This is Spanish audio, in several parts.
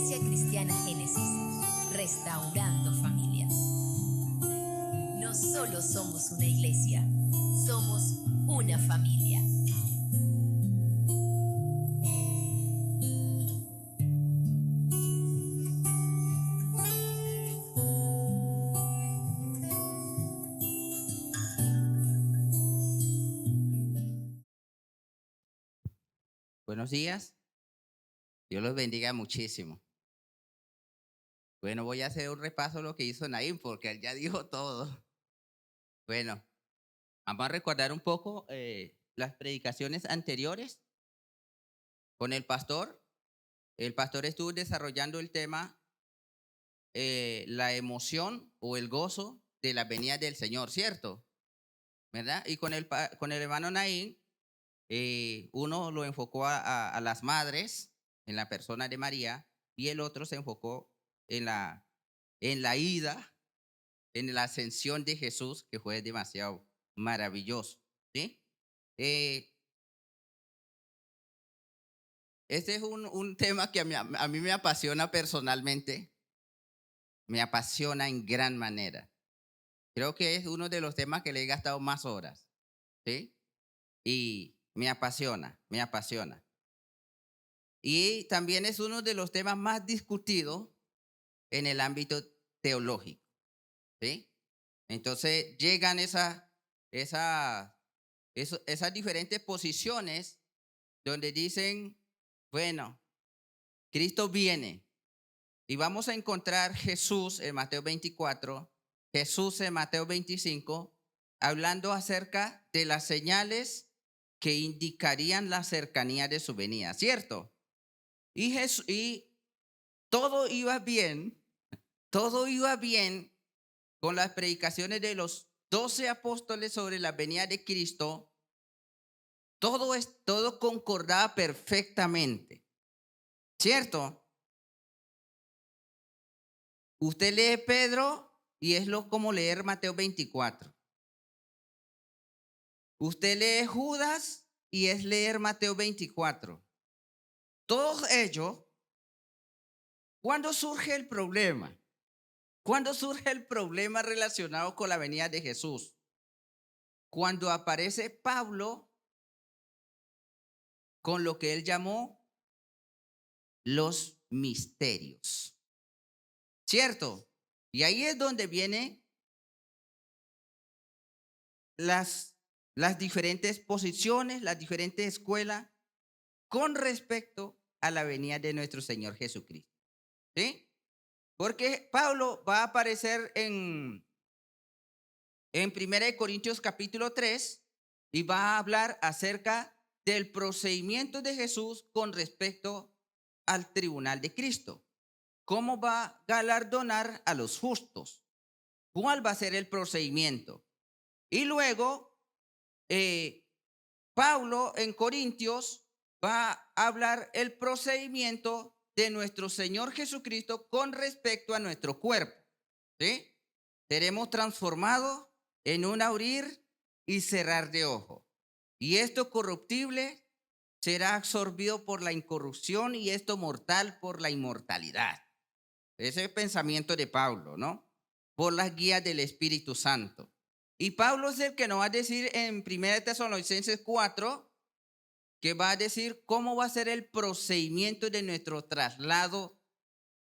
Iglesia Cristiana Génesis, restaurando familias. No solo somos una iglesia, somos una familia. Buenos días, Dios los bendiga muchísimo. Bueno, voy a hacer un repaso de lo que hizo Naim porque él ya dijo todo. Bueno, vamos a recordar un poco las predicaciones anteriores con el pastor. El pastor estuvo desarrollando el tema, la emoción o el gozo de la venida del Señor, ¿cierto? ¿Verdad? Y con el hermano Naim, uno lo enfocó a las madres en la persona de María y el otro se enfocó en la ida, en la ascensión de Jesús, que fue demasiado maravilloso, ¿sí? Eh, este es un tema que a mí me apasiona personalmente, me apasiona en gran manera. Creo que es uno de los temas que le he gastado más horas, ¿sí? Y me apasiona, me apasiona. Y también es uno de los temas más discutidos en el ámbito teológico, ¿sí? Entonces llegan esas diferentes posiciones donde dicen, bueno, Cristo viene y vamos a encontrar Jesús en Mateo 24, Jesús en Mateo 25, hablando acerca de las señales que indicarían la cercanía de su venida, ¿cierto? Y todo iba bien, todo iba bien con las predicaciones de los 12 apóstoles sobre la venida de Cristo. Todo concordaba perfectamente, ¿cierto? Usted lee Pedro y es como leer Mateo 24. Usted lee Judas y es leer Mateo 24. Todos ellos, ¿cuándo surge el problema? ¿Cuándo surge el problema relacionado con la venida de Jesús? Cuando aparece Pablo con lo que él llamó los misterios, ¿cierto? Y ahí es donde vienen las diferentes posiciones, las diferentes escuelas con respecto a la venida de nuestro Señor Jesucristo, ¿sí? Porque Pablo va a aparecer en 1 Corintios capítulo 3 y va a hablar acerca del procedimiento de Jesús con respecto al tribunal de Cristo. ¿Cómo va a galardonar a los justos? ¿Cuál va a ser el procedimiento? Y luego, Pablo en Corintios va a hablar el procedimiento de nuestro Señor Jesucristo con respecto a nuestro cuerpo, ¿sí? Seremos transformados en un abrir y cerrar de ojo. Y esto corruptible será absorbido por la incorrupción y esto mortal por la inmortalidad. Ese es el pensamiento de Pablo, ¿no? Por las guías del Espíritu Santo. Y Pablo es el que nos va a decir en 1 Tesalonicenses 4, que va a decir cómo va a ser el procedimiento de nuestro traslado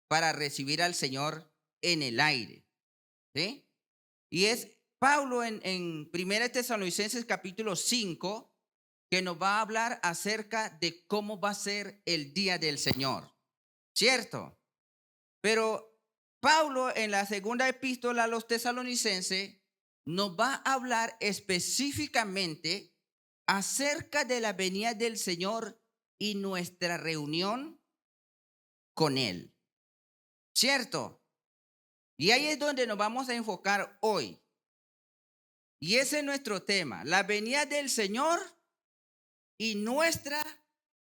para recibir al Señor en el aire, ¿sí? Y es Pablo en 1 Tesalonicenses capítulo 5 que nos va a hablar acerca de cómo va a ser el día del Señor, ¿cierto? Pero Pablo en la segunda epístola a los tesalonicenses nos va a hablar específicamente acerca de la venida del Señor y nuestra reunión con Él, ¿cierto? Y ahí es donde nos vamos a enfocar hoy. Y ese es nuestro tema, la venida del Señor y nuestra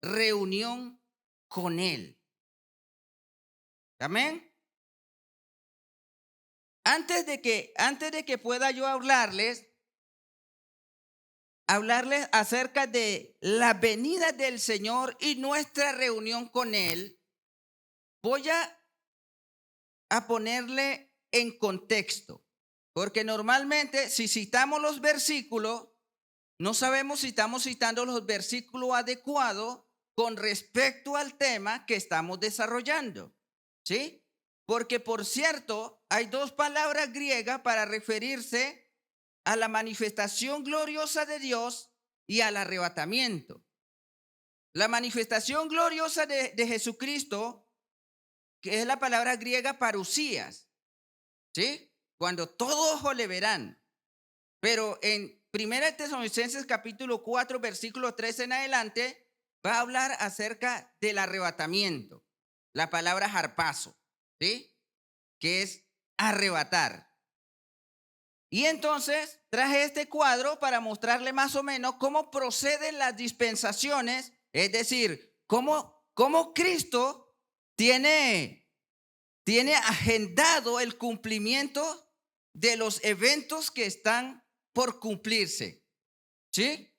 reunión con Él. Amén. Antes de que pueda yo hablarles acerca de la venida del Señor y nuestra reunión con Él, voy a ponerle en contexto, porque normalmente si citamos los versículos, no sabemos si estamos citando los versículos adecuados con respecto al tema que estamos desarrollando, ¿sí? Porque, por cierto, hay dos palabras griegas para referirse a la manifestación gloriosa de Dios y al arrebatamiento. La manifestación gloriosa de Jesucristo, que es la palabra griega parusías, ¿sí? Cuando todo ojo le verán. Pero en 1 Tesalonicenses capítulo 4, versículo 3 en adelante, va a hablar acerca del arrebatamiento. La palabra harpazo, ¿sí? Que es arrebatar. Y entonces traje este cuadro para mostrarle más o menos cómo proceden las dispensaciones, es decir, cómo Cristo tiene agendado el cumplimiento de los eventos que están por cumplirse. ¿Sí?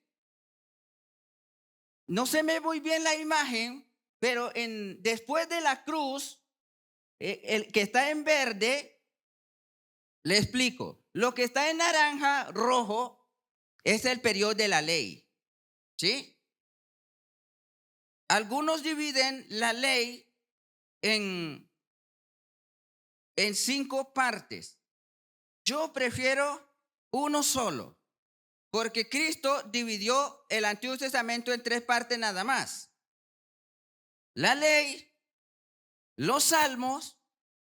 No se me ve muy bien la imagen, pero después de la cruz, el que está en verde, le explico. Lo que está en naranja, rojo, es el periodo de la ley. ¿Sí? Algunos dividen la ley en 5 partes. Yo prefiero uno solo, porque Cristo dividió el Antiguo Testamento en 3 partes nada más. La ley, los salmos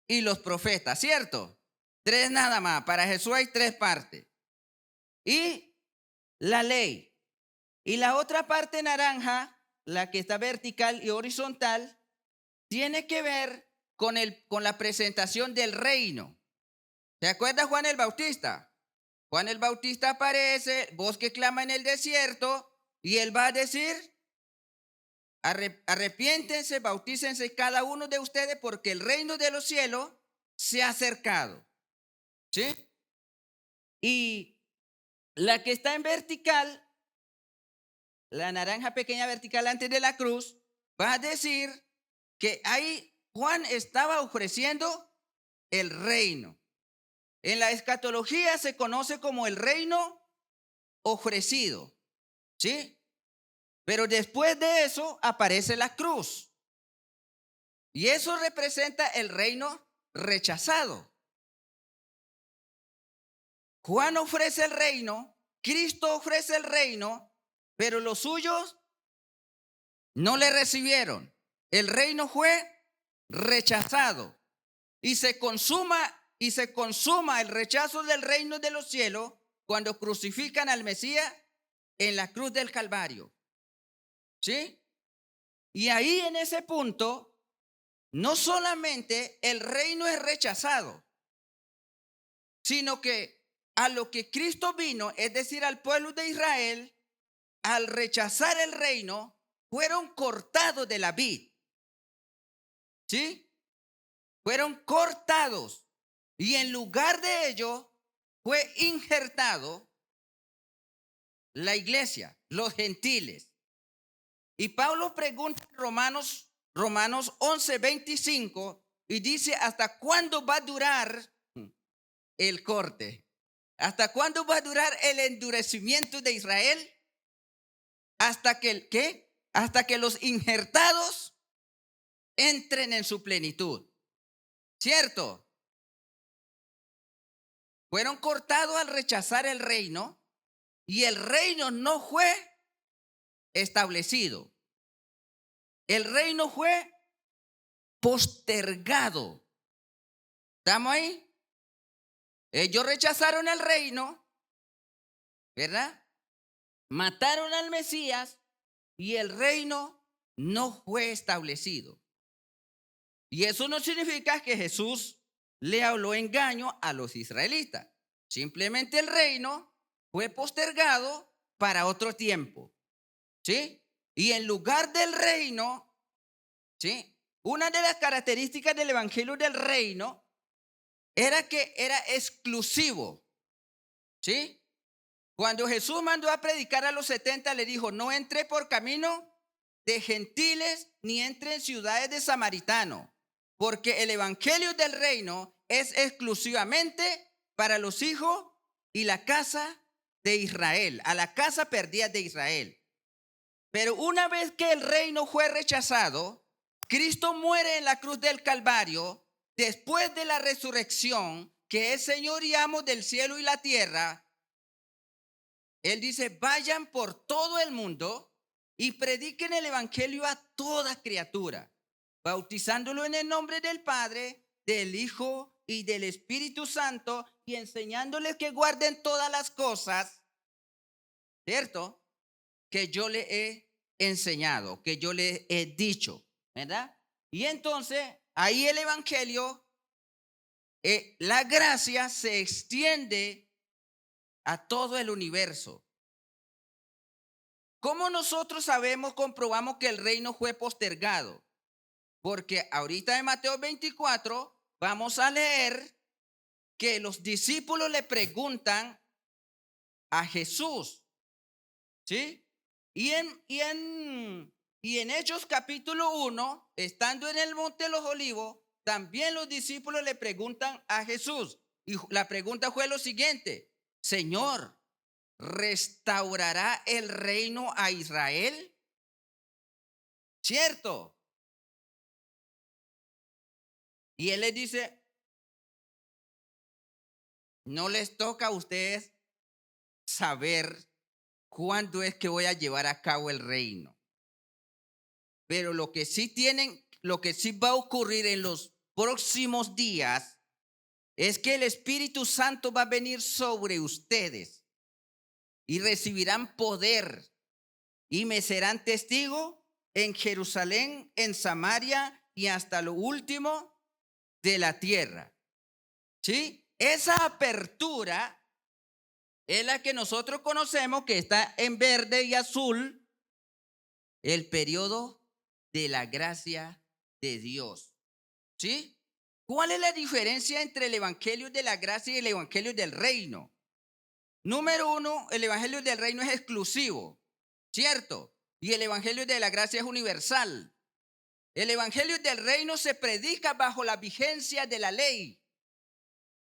y los profetas, ¿cierto? 3 nada más. Para Jesús hay 3 partes. Y la ley. Y la otra parte naranja, la que está vertical y horizontal, tiene que ver con la presentación del reino. ¿Se acuerda Juan el Bautista? Juan el Bautista aparece, voz que clama en el desierto, y él va a decir: arrepiéntense, bautícense cada uno de ustedes, porque el reino de los cielos se ha acercado. ¿Sí? Y la que está en vertical, la naranja pequeña vertical antes de la cruz, va a decir que ahí Juan estaba ofreciendo el reino. En la escatología se conoce como el reino ofrecido, ¿sí? Pero después de eso aparece la cruz. Y eso representa el reino rechazado. Juan ofrece el reino, Cristo ofrece el reino, pero los suyos no le recibieron. El reino fue rechazado y se consuma el rechazo del reino de los cielos cuando crucifican al Mesías en la cruz del Calvario. ¿Sí? Y ahí en ese punto, no solamente el reino es rechazado, sino que a lo que Cristo vino, es decir, al pueblo de Israel, al rechazar el reino, fueron cortados de la vid. ¿Sí? Fueron cortados. Y en lugar de ello, fue injertado la iglesia, los gentiles. Y Pablo pregunta en Romanos 11:25 y dice: ¿hasta cuándo va a durar el corte? ¿Hasta cuándo va a durar el endurecimiento de Israel? Hasta que ¿qué? Hasta que los injertados entren en su plenitud. ¿Cierto? Fueron cortados al rechazar el reino y el reino no fue establecido. El reino fue postergado. ¿Estamos ahí? Ellos rechazaron el reino, ¿verdad? Mataron al Mesías y el reino no fue establecido. Y eso no significa que Jesús le habló engaño a los israelitas. Simplemente el reino fue postergado para otro tiempo. ¿Sí? Y en lugar del reino, ¿sí? Una de las características del evangelio del reino era que era exclusivo. ¿Sí? Cuando Jesús mandó a predicar a los 70, le dijo: no entré por camino de gentiles ni entre en ciudades de samaritanos, porque el evangelio del reino es exclusivamente para los hijos y la casa de Israel, a la casa perdida de Israel. Pero una vez que el reino fue rechazado, Cristo muere en la cruz del Calvario, después de la resurrección, que es Señor y amo del cielo y la tierra. Él dice, vayan por todo el mundo y prediquen el evangelio a toda criatura, bautizándolo en el nombre del Padre, del Hijo y del Espíritu Santo, y enseñándoles que guarden todas las cosas, ¿cierto?, que yo le he enseñado, que yo le he dicho, ¿verdad? Y entonces, ahí el evangelio, la gracia se extiende a todo el universo. ¿Cómo nosotros comprobamos que el reino fue postergado? Porque ahorita en Mateo 24 vamos a leer que los discípulos le preguntan a Jesús, ¿sí? Y en Hechos capítulo 1, estando en el Monte de los Olivos, también los discípulos le preguntan a Jesús. Y la pregunta fue lo siguiente: Señor, ¿restaurará el reino a Israel? ¿Cierto? Y él les dice, no les toca a ustedes saber cuándo es que voy a llevar a cabo el reino. Pero lo que sí va a ocurrir en los próximos días es que el Espíritu Santo va a venir sobre ustedes y recibirán poder y me serán testigo en Jerusalén, en Samaria y hasta lo último de la tierra. ¿Sí? Esa apertura es la que nosotros conocemos, que está en verde y azul, el periodo de la gracia de Dios. ¿Sí? ¿Cuál es la diferencia entre el evangelio de la gracia y el evangelio del reino? Número uno, el evangelio del reino es exclusivo, ¿cierto? Y el evangelio de la gracia es universal. El evangelio del reino se predica bajo la vigencia de la ley.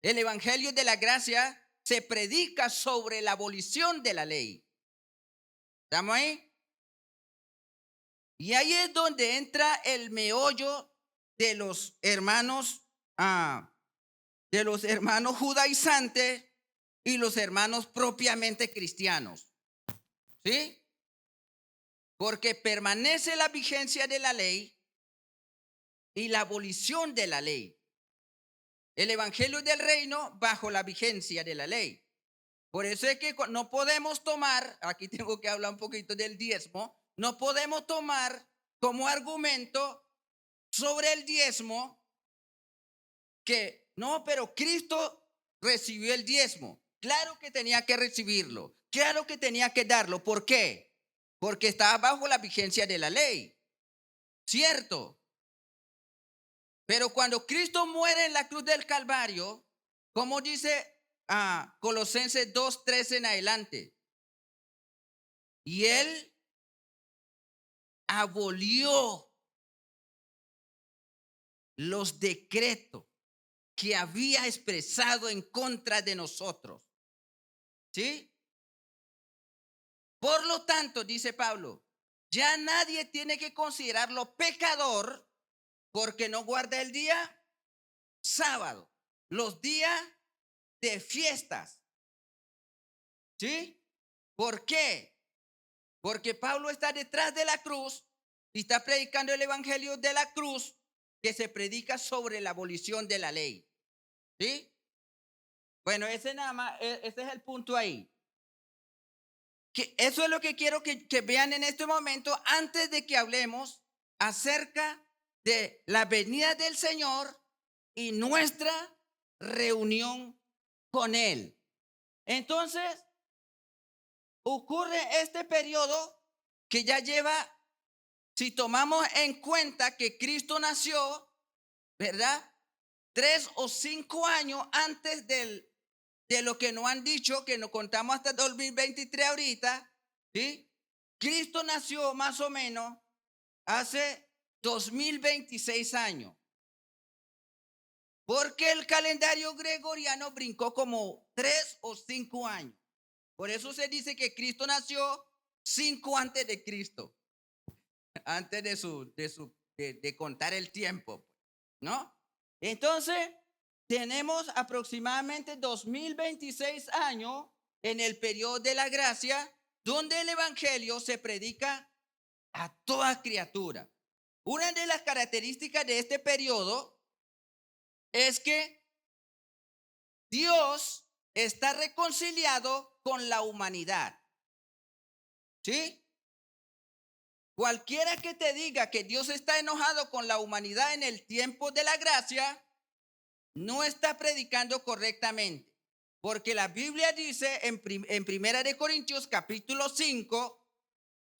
El evangelio de la gracia se predica sobre la abolición de la ley. ¿Estamos ahí? Y ahí es donde entra el meollo de los hermanos judaizantes y los hermanos propiamente cristianos. ¿Sí? Porque permanece la vigencia de la ley y la abolición de la ley. El evangelio del reino bajo la vigencia de la ley. Por eso es que no podemos tomar, aquí tengo que hablar un poquito del diezmo, no podemos tomar como argumento sobre el diezmo que no, pero Cristo recibió el diezmo. Claro que tenía que recibirlo, claro que tenía que darlo. ¿Por qué? Porque estaba bajo la vigencia de la ley, ¿cierto? Pero cuando Cristo muere en la cruz del Calvario, como dice Colosenses 2:13 en adelante, y Él abolió los decretos que había expresado en contra de nosotros. ¿Sí? Por lo tanto, dice Pablo, ya nadie tiene que considerarlo pecador porque no guarda el día sábado, los días de fiestas. ¿Sí? ¿Por qué? Porque Pablo está detrás de la cruz y está predicando el evangelio de la cruz, que se predica sobre la abolición de la ley. ¿Sí? Bueno, ese es el punto ahí. Que eso es lo que quiero que vean en este momento, antes de que hablemos acerca de la venida del Señor y nuestra reunión con Él. Entonces, ocurre este periodo que ya lleva, si tomamos en cuenta que Cristo nació, ¿verdad?, 3 o 5 años antes de lo que nos han dicho, que nos contamos hasta 2023 ahorita, ¿sí? Cristo nació más o menos hace 2026 años. Porque el calendario gregoriano brincó como 3 o 5 años. Por eso se dice que Cristo nació 5 antes de Cristo, antes de contar el tiempo, ¿no? Entonces, tenemos aproximadamente 2026 años en el periodo de la gracia, donde el evangelio se predica a toda criatura. Una de las características de este periodo es que Dios está reconciliado con la humanidad. ¿Sí? Cualquiera que te diga que Dios está enojado con la humanidad en el tiempo de la gracia, no está predicando correctamente. Porque la Biblia dice en Primera de Corintios capítulo 5,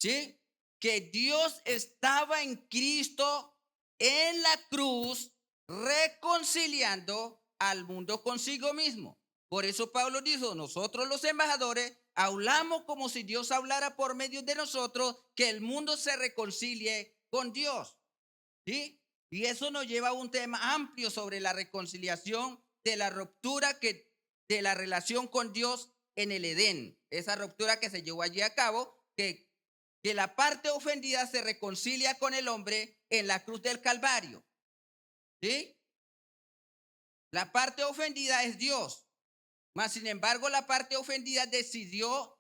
¿sí?, que Dios estaba en Cristo en la cruz reconciliando al mundo consigo mismo. Por eso Pablo dijo, nosotros los embajadores hablamos como si Dios hablara por medio de nosotros, que el mundo se reconcilie con Dios. ¿Sí? Y eso nos lleva a un tema amplio sobre la reconciliación de la ruptura de la relación con Dios en el Edén. Esa ruptura que se llevó allí a cabo, que la parte ofendida se reconcilia con el hombre en la cruz del Calvario. ¿Sí? La parte ofendida es Dios. Mas, sin embargo, la parte ofendida decidió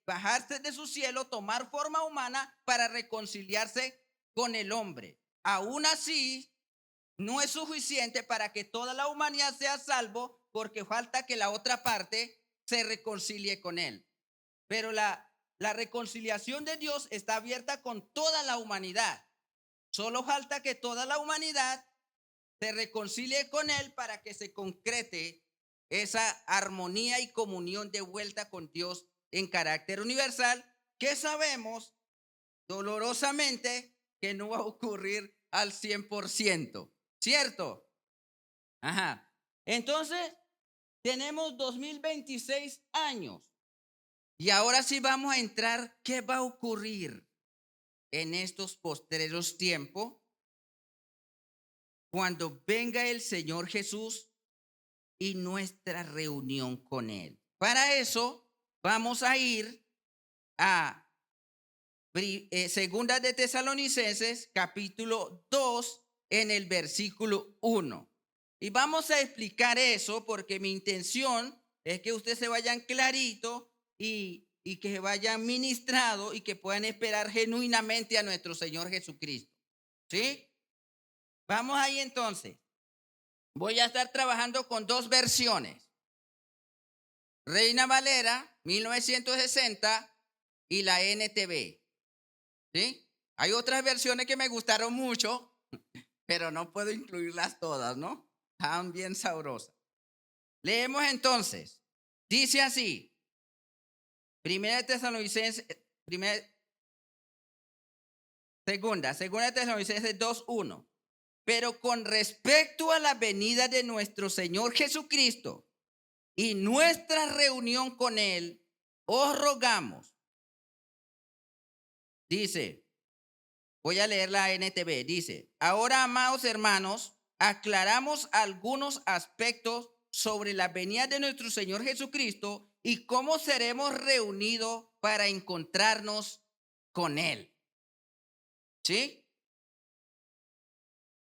bajarse de su cielo, tomar forma humana para reconciliarse con el hombre. Aún así, no es suficiente para que toda la humanidad sea salvo, porque falta que la otra parte se reconcilie con él. Pero la reconciliación de Dios está abierta con toda la humanidad. Solo falta que toda la humanidad se reconcilie con él para que se concrete esa armonía y comunión de vuelta con Dios en carácter universal, que sabemos dolorosamente que no va a ocurrir al 100%, ¿cierto? Ajá. Entonces, tenemos 2026 años y ahora sí vamos a entrar, ¿qué va a ocurrir en estos postreros tiempos cuando venga el Señor Jesús y nuestra reunión con él? Para eso vamos a ir a Segunda de Tesalonicenses capítulo 2 en el versículo 1. Y vamos a explicar eso porque mi intención es que ustedes se vayan clarito y que se vayan ministrados y que puedan esperar genuinamente a nuestro Señor Jesucristo. ¿Sí? Vamos ahí entonces. Voy a estar trabajando con dos versiones. Reina Valera 1960 y la NTV. ¿Sí? Hay otras versiones que me gustaron mucho, pero no puedo incluirlas todas, ¿no? Están bien sabrosas. Leemos entonces. Dice así. Segunda de Tesalonicenses 2:1. Pero con respecto a la venida de nuestro Señor Jesucristo y nuestra reunión con él, os rogamos. Dice, voy a leer la NTV. Dice, ahora, amados hermanos, aclaramos algunos aspectos sobre la venida de nuestro Señor Jesucristo y cómo seremos reunidos para encontrarnos con él. ¿Sí?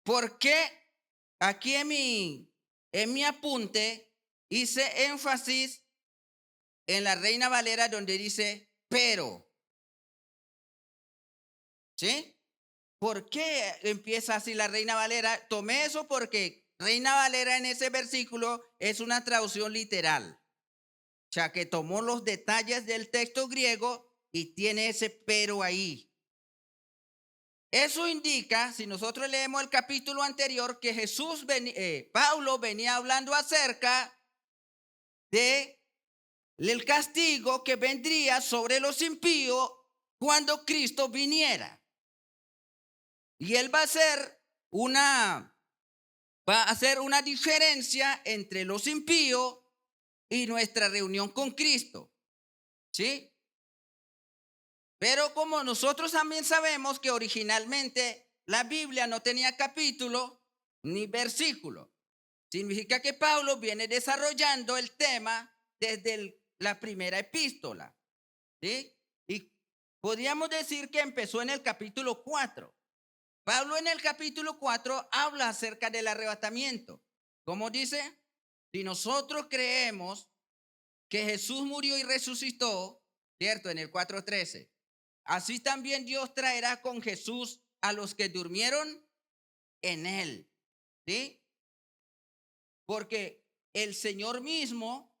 Porque aquí en mi apunte hice énfasis en la Reina Valera donde dice, pero. ¿Sí? ¿Por qué empieza así la Reina Valera? Tomé eso porque Reina Valera en ese versículo es una traducción literal. O sea, que tomó los detalles del texto griego y tiene ese pero ahí. Eso indica, si nosotros leemos el capítulo anterior, que Pablo venía hablando acerca del castigo que vendría sobre los impíos cuando Cristo viniera. Y él va a hacer una diferencia entre los impíos y nuestra reunión con Cristo. ¿Sí? Pero como nosotros también sabemos que originalmente la Biblia no tenía capítulo ni versículo. Significa que Pablo viene desarrollando el tema desde la primera epístola, ¿sí? Y podríamos decir que empezó en el capítulo 4. Pablo en el capítulo 4 habla acerca del arrebatamiento. ¿Cómo dice? Si nosotros creemos que Jesús murió y resucitó, ¿cierto? En el 4:13. Así también Dios traerá con Jesús a los que durmieron en él, ¿sí? Porque el Señor mismo,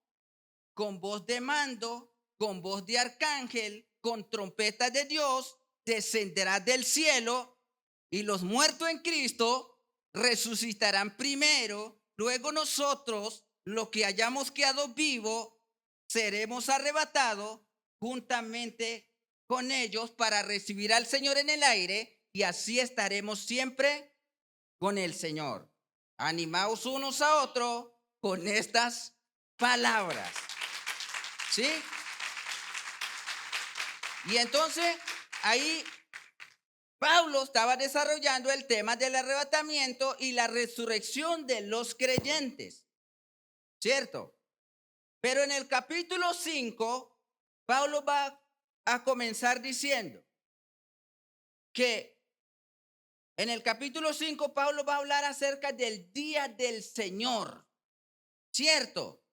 con voz de mando, con voz de arcángel, con trompeta de Dios, descenderá del cielo y los muertos en Cristo resucitarán primero. Luego nosotros, los que hayamos quedado vivos, seremos arrebatados juntamente con ellos para recibir al Señor en el aire y así estaremos siempre con el Señor. Animaos unos a otros con estas palabras. ¿Sí? Y entonces ahí Pablo estaba desarrollando el tema del arrebatamiento y la resurrección de los creyentes. ¿Cierto? Pero en el capítulo 5, Pablo va a comenzar diciendo que en el capítulo 5 Pablo va a hablar acerca del día del Señor. ¿Cierto?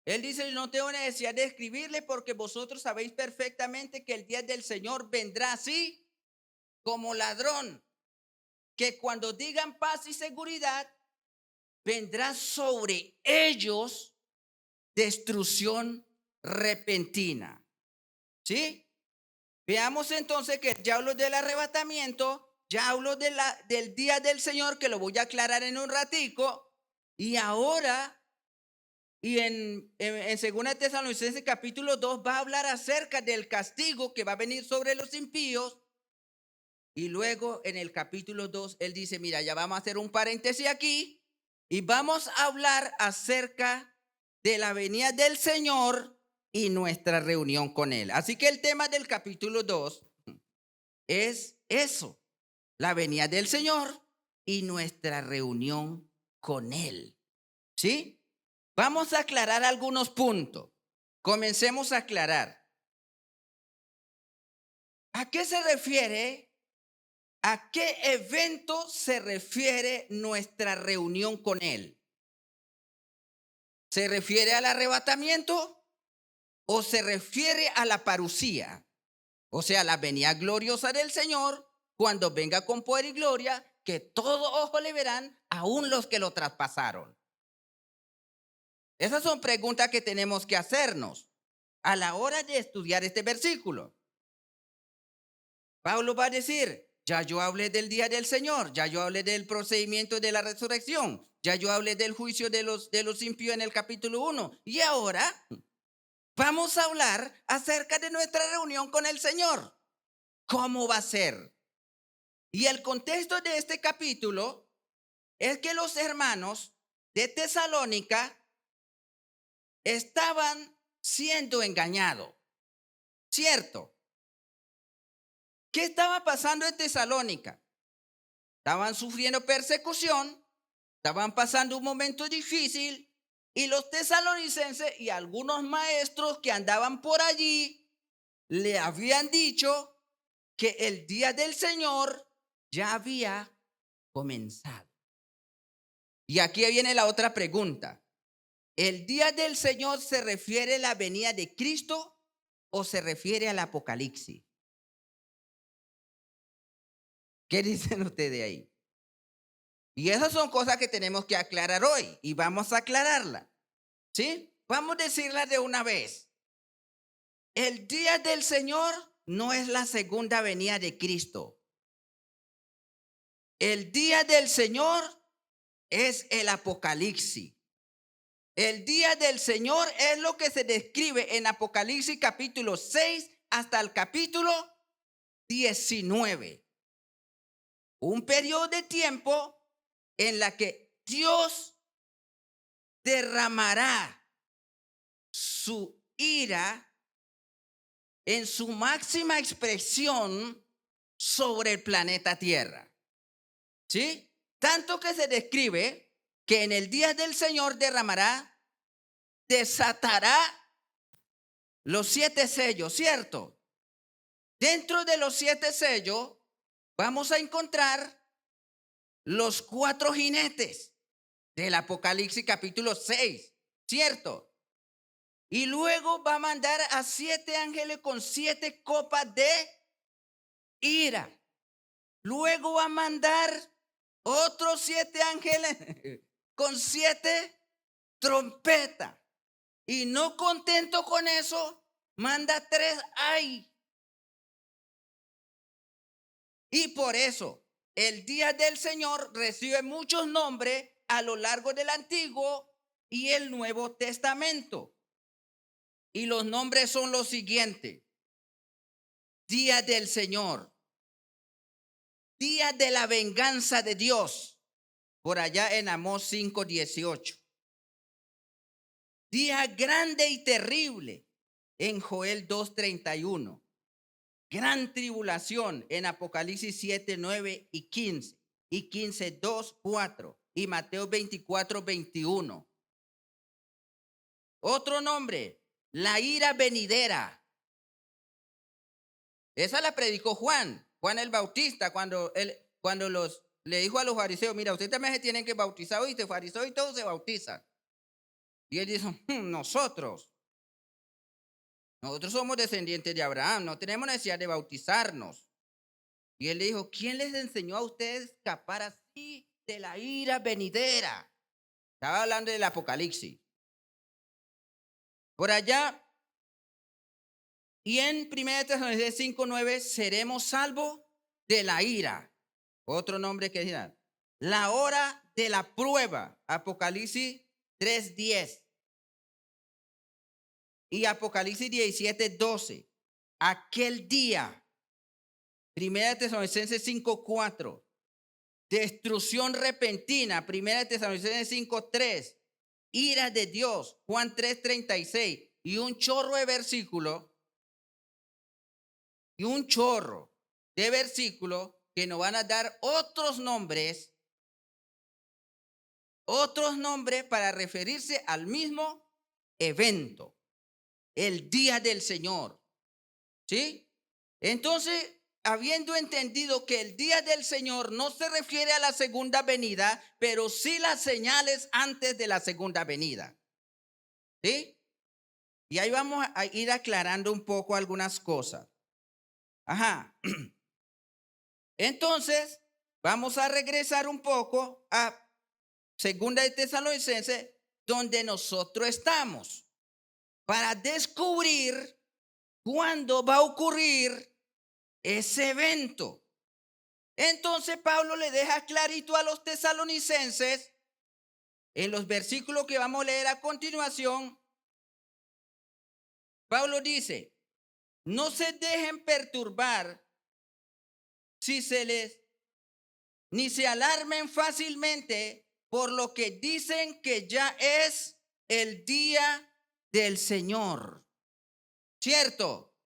Él dice, no tengo necesidad de escribirle porque vosotros sabéis perfectamente que el día del Señor vendrá así como ladrón, que cuando digan paz y seguridad, vendrá sobre ellos destrucción repentina. ¿Sí? Veamos entonces que ya hablo del arrebatamiento, ya hablo del día del Señor, que lo voy a aclarar en un ratico, y ahora... Y en 2 Tesalonicenses capítulo 2 va a hablar acerca del castigo que va a venir sobre los impíos. Y luego en el capítulo 2 él dice, mira, ya vamos a hacer un paréntesis aquí y vamos a hablar acerca de la venida del Señor y nuestra reunión con él. Así que el tema del capítulo 2 es eso, la venida del Señor y nuestra reunión con él. ¿Sí? Vamos a aclarar algunos puntos. Comencemos a aclarar. ¿A qué se refiere? ¿A qué evento se refiere nuestra reunión con él? ¿Se refiere al arrebatamiento o se refiere a la parucía? O sea, la venida gloriosa del Señor cuando venga con poder y gloria, que todo ojo le verán, aún los que lo traspasaron. Esas son preguntas que tenemos que hacernos a la hora de estudiar este versículo. Pablo va a decir, ya yo hablé del día del Señor, ya yo hablé del procedimiento de la resurrección, ya yo hablé del juicio de los impíos en el capítulo 1. Y ahora vamos a hablar acerca de nuestra reunión con el Señor. ¿Cómo va a ser? Y el contexto de este capítulo es que los hermanos de Tesalónica estaban siendo engañados, ¿cierto? ¿Qué estaba pasando en Tesalónica? Estaban sufriendo persecución, estaban pasando un momento difícil y los tesalonicenses y algunos maestros que andaban por allí le habían dicho que el día del Señor ya había comenzado. Y aquí viene la otra pregunta. ¿El día del Señor se refiere a la venida de Cristo o se refiere al Apocalipsis? ¿Qué dicen ustedes ahí? Y esas son cosas que tenemos que aclarar hoy y vamos a aclararla. ¿Sí? Vamos a decirla de una vez. El día del Señor no es la segunda venida de Cristo. El día del Señor es el Apocalipsis. El día del Señor es lo que se describe en Apocalipsis capítulo 6 hasta el capítulo 19. Un periodo de tiempo en la que Dios derramará su ira en su máxima expresión sobre el planeta Tierra. ¿Sí? Tanto que se describe que en el día del Señor derramará, desatará los 7 sellos, ¿cierto? Dentro de los 7 sellos vamos a encontrar los 4 jinetes del Apocalipsis capítulo 6, ¿cierto? Y luego va a mandar a 7 ángeles con 7 copas de ira. Luego va a mandar otros 7 ángeles con 7 trompetas. Y no contento con eso, manda 3 ay. Y por eso el día del Señor recibe muchos nombres a lo largo del Antiguo y el Nuevo Testamento. Y los nombres son los siguientes: Día del Señor, Día de la venganza de Dios, por allá en Amós 5:18. Día grande y terrible en Joel 2:31. Gran tribulación en Apocalipsis 7:9 y 15. Y 15:2-4. Y Mateo 24:21. Otro nombre, la ira venidera. Esa la predicó Juan el Bautista, cuando le dijo a los fariseos: mira, ustedes también se tienen que bautizar, oíste, fariseos y todos se bautizan. Y él dijo: nosotros somos descendientes de Abraham, no tenemos necesidad de bautizarnos. Y él le dijo: ¿quién les enseñó a ustedes escapar así de la ira venidera? Estaba hablando del Apocalipsis. Por allá, y en 1 Tesalonicenses 5:9, seremos salvos de la ira. Otro nombre que dice, la hora de la prueba. Apocalipsis 3:10. Y Apocalipsis 17:12. Aquel día. 1 Tesalonicenses 5:4. Destrucción repentina. 1 Tesalonicenses 5:3. Ira de Dios. Juan 3:36. Y un chorro de versículos. Y un chorro de versículos que nos van a dar otros nombres para referirse al mismo evento, el día del Señor. ¿Sí? Entonces, habiendo entendido que el día del Señor no se refiere a la segunda venida, pero sí las señales antes de la segunda venida. ¿Sí? Y ahí vamos a ir aclarando un poco algunas cosas. Ajá. Entonces, vamos a regresar un poco a Segunda de Tesalonicenses, donde nosotros estamos, para descubrir cuándo va a ocurrir ese evento. Entonces, Pablo le deja clarito a los tesalonicenses, en los versículos que vamos a leer a continuación. Pablo dice: no se dejen perturbar ni se alarmen fácilmente por lo que dicen que ya es el día del Señor. ¿Cierto?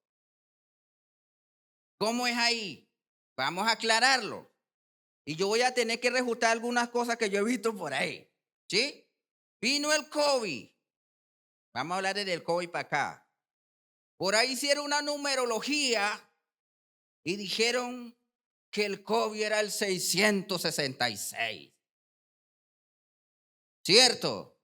¿Cómo es ahí? Vamos a aclararlo. Y yo voy a tener que refutar algunas cosas que yo he visto por ahí. ¿Sí? Vino el COVID. Vamos a hablar del COVID para acá. Por ahí hicieron una numerología y dijeron que el COVID era el 666. ¿Cierto?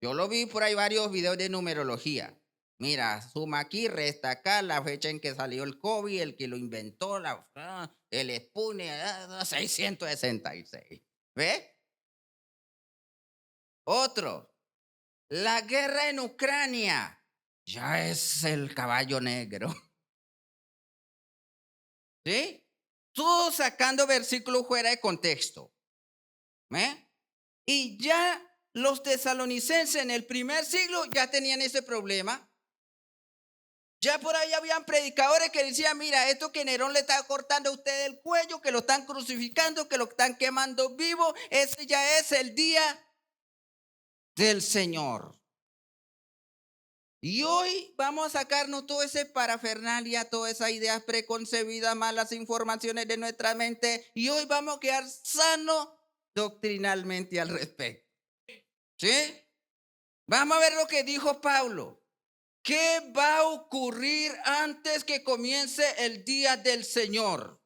Yo lo vi por ahí varios videos de numerología. Mira, suma aquí, resta acá, la fecha en que salió el COVID, el que lo inventó, el Sputnik, 666. ¿Ve? Otro, la guerra en Ucrania ya es el caballo negro. ¿Sí? Todo sacando versículos fuera de contexto. ¿Ve? Y ya los tesalonicenses en el primer siglo ya tenían ese problema. Ya por ahí habían predicadores que decían: mira, esto que Nerón le está cortando a usted el cuello, que lo están crucificando, que lo están quemando vivo, ese ya es el día del Señor. Y hoy vamos a sacarnos todo ese parafernalia, todas esas ideas preconcebidas, malas informaciones de nuestra mente, y hoy vamos a quedar sanos doctrinalmente al respecto. ¿Sí? Vamos a ver lo que dijo Pablo. ¿Qué va a ocurrir antes que comience el día del Señor?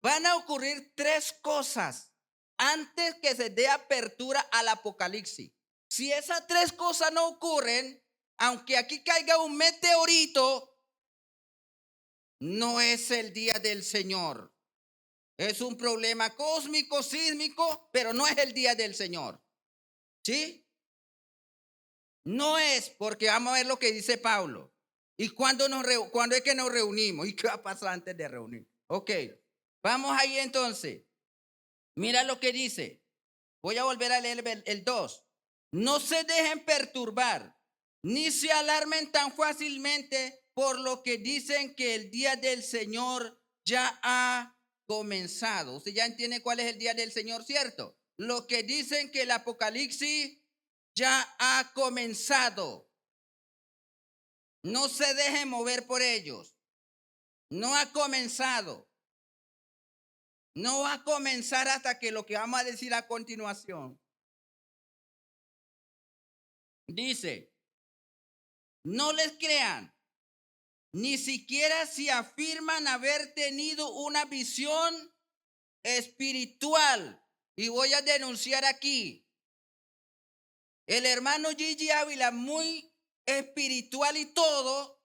Van a ocurrir tres cosas antes que se dé apertura al Apocalipsis. Si esas tres cosas no ocurren, aunque aquí caiga un meteorito, no es el día del Señor. Es un problema cósmico, sísmico, pero no es el día del Señor. ¿Sí? No es, porque vamos a ver lo que dice Pablo. ¿Y cuándo es que nos reunimos? ¿Y qué va a pasar antes de reunir? Ok, vamos ahí entonces. Mira lo que dice. Voy a volver a leer el 2. No se dejen perturbar, ni se alarmen tan fácilmente por lo que dicen que el día del Señor ya ha comenzado. Usted ya entiende cuál es el día del Señor, ¿cierto? Lo que dicen que el Apocalipsis ya ha comenzado. No se dejen mover por ellos. No ha comenzado. No va a comenzar hasta que lo que vamos a decir a continuación. Dice, no les crean, ni siquiera si afirman haber tenido una visión espiritual. Y voy a denunciar aquí. El hermano Gigi Ávila, muy espiritual y todo,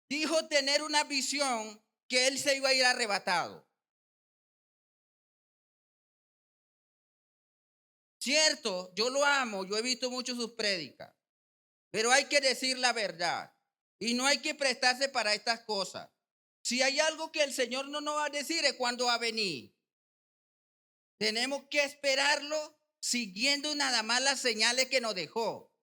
dijo tener una visión que él se iba a ir arrebatado. Cierto, yo lo amo, yo he visto mucho sus prédicas, pero hay que decir la verdad y no hay que prestarse para estas cosas. Si hay algo que el Señor no nos va a decir es cuándo va a venir. Tenemos que esperarlo siguiendo nada más las señales que nos dejó.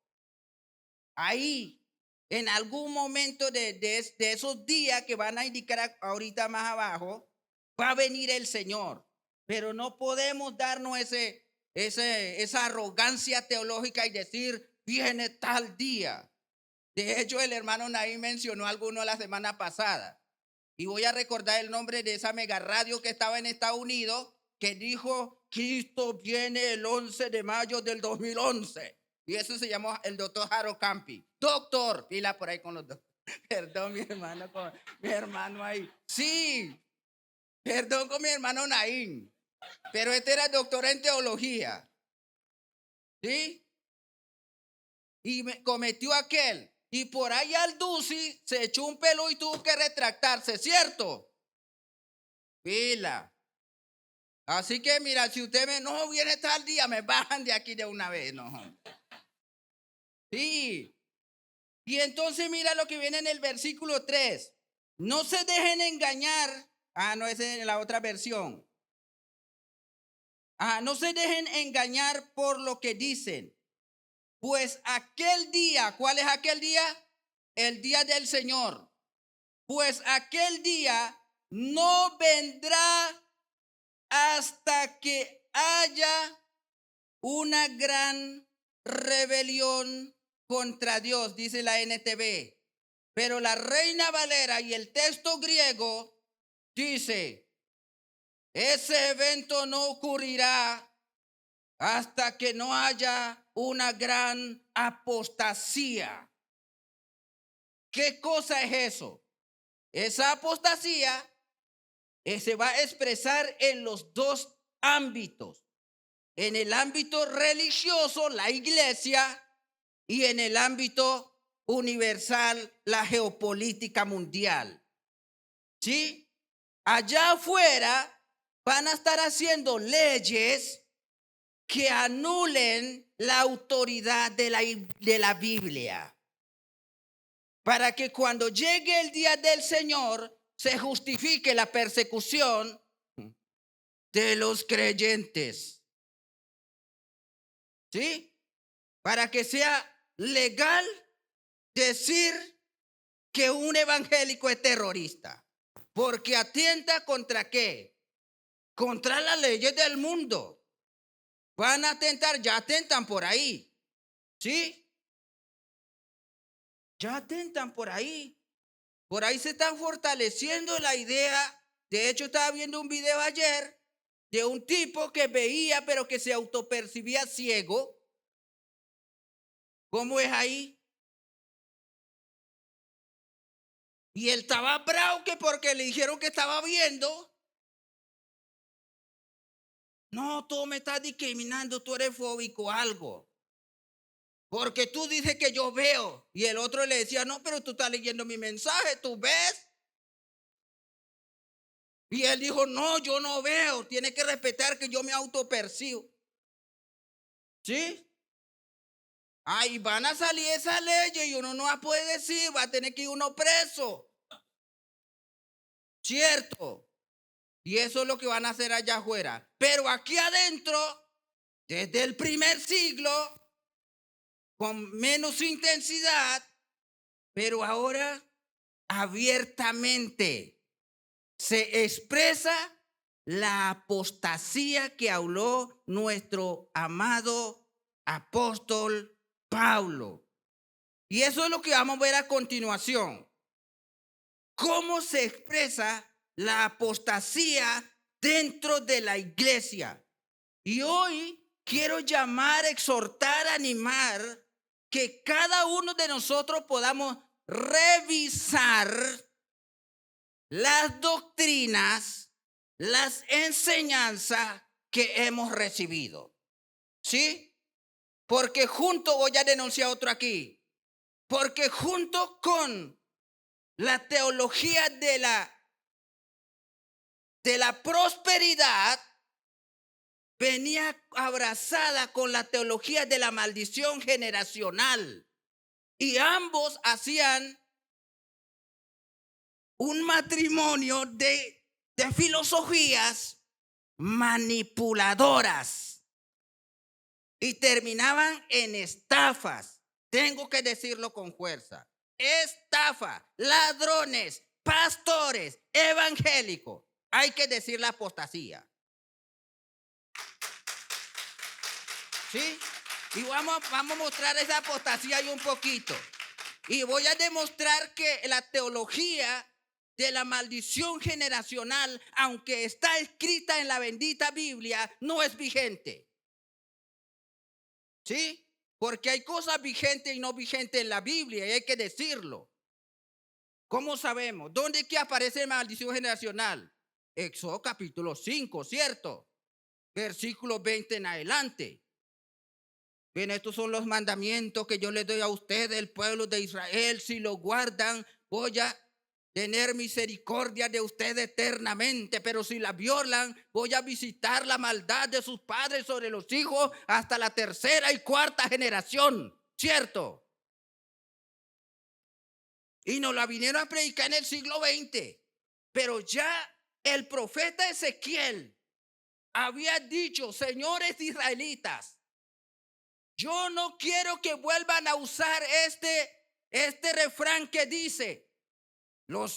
Ahí, en algún momento de esos días que van a indicar ahorita más abajo, va a venir el Señor. Pero no podemos darnos esa arrogancia teológica y decir, viene tal día. De hecho, el hermano Naín mencionó alguno la semana pasada. Y voy a recordar el nombre de esa mega radio que estaba en Estados Unidos, que dijo, Cristo viene el 11 de mayo del 2011. Y eso se llamó el doctor Harold Campi. Doctor, pila por ahí con los dos. Perdón, mi hermano ahí. Sí, perdón con mi hermano Naín. Pero este era doctor en teología. ¿Sí? Y cometió aquel. Y por ahí al Dusi se echó un pelo y tuvo que retractarse, ¿cierto? Pila. Así que mira, si usted no viene tal día, me bajan de aquí de una vez, no. Sí. Y entonces mira lo que viene en el versículo 3. No se dejen engañar. No, esa es la otra versión. No se dejen engañar por lo que dicen. Pues aquel día, ¿cuál es aquel día? El día del Señor. Pues aquel día no vendrá hasta que haya una gran rebelión contra Dios, dice la NTV. Pero la Reina Valera y el texto griego dice, ese evento no ocurrirá hasta que no haya una gran apostasía. ¿Qué cosa es eso? Esa apostasía se va a expresar en los dos ámbitos. En el ámbito religioso, la iglesia, y en el ámbito universal, la geopolítica mundial. ¿Sí? Allá afuera van a estar haciendo leyes que anulen la autoridad de la Biblia, para que cuando llegue el día del Señor se justifique la persecución de los creyentes. ¿Sí? Para que sea legal decir que un evangélico es terrorista, porque atenta contra qué? Contra las leyes del mundo. Van a atentar, ya atentan por ahí. ¿Sí? Ya atentan por ahí. Por ahí se están fortaleciendo la idea De hecho, estaba viendo un video ayer de un tipo que veía, pero que se autopercibía ciego. ¿Cómo es ahí? Y él estaba bravo que porque le dijeron que estaba viendo. No, tú me estás discriminando, tú eres fóbico, algo. Porque tú dices que yo veo. Y el otro le decía, no, pero tú estás leyendo mi mensaje, tú ves. Y él dijo, no, yo no veo, tiene que respetar que yo me autopercibo. ¿Sí? Ahí van a salir esas leyes y uno no las puede decir, va a tener que ir uno preso. ¿Cierto? Y eso es lo que van a hacer allá afuera. Pero aquí adentro, desde el primer siglo, con menos intensidad, pero ahora abiertamente se expresa la apostasía que habló nuestro amado apóstol Pablo. Y eso es lo que vamos a ver a continuación. ¿Cómo se expresa la apostasía dentro de la iglesia? Y hoy quiero llamar, exhortar, animar que cada uno de nosotros podamos revisar las doctrinas, las enseñanzas que hemos recibido. ¿Sí? Porque junto, voy a denunciar otro aquí, porque junto con la teología de la prosperidad, venía abrazada con la teología de la maldición generacional. Y ambos hacían un matrimonio de filosofías manipuladoras y terminaban en estafas. Tengo que decirlo con fuerza. Estafa, ladrones, pastores, evangélicos. Hay que decir la apostasía. ¿Sí? Y vamos a mostrar esa apostasía ahí un poquito. Y voy a demostrar que la teología de la maldición generacional, aunque está escrita en la bendita Biblia, no es vigente. ¿Sí? Porque hay cosas vigentes y no vigentes en la Biblia y hay que decirlo. ¿Cómo sabemos? ¿Dónde es que aparece la maldición generacional? Éxodo capítulo 5, ¿cierto? Versículo 20 en adelante. Bien, estos son los mandamientos que yo les doy a ustedes, el pueblo de Israel. Si lo guardan, voy a tener misericordia de ustedes eternamente. Pero si la violan, voy a visitar la maldad de sus padres sobre los hijos hasta la tercera y cuarta generación. ¿Cierto? Y nos la vinieron a predicar en el siglo XX. Pero ya el profeta Ezequiel había dicho, señores israelitas, yo no quiero que vuelvan a usar este refrán que dice, los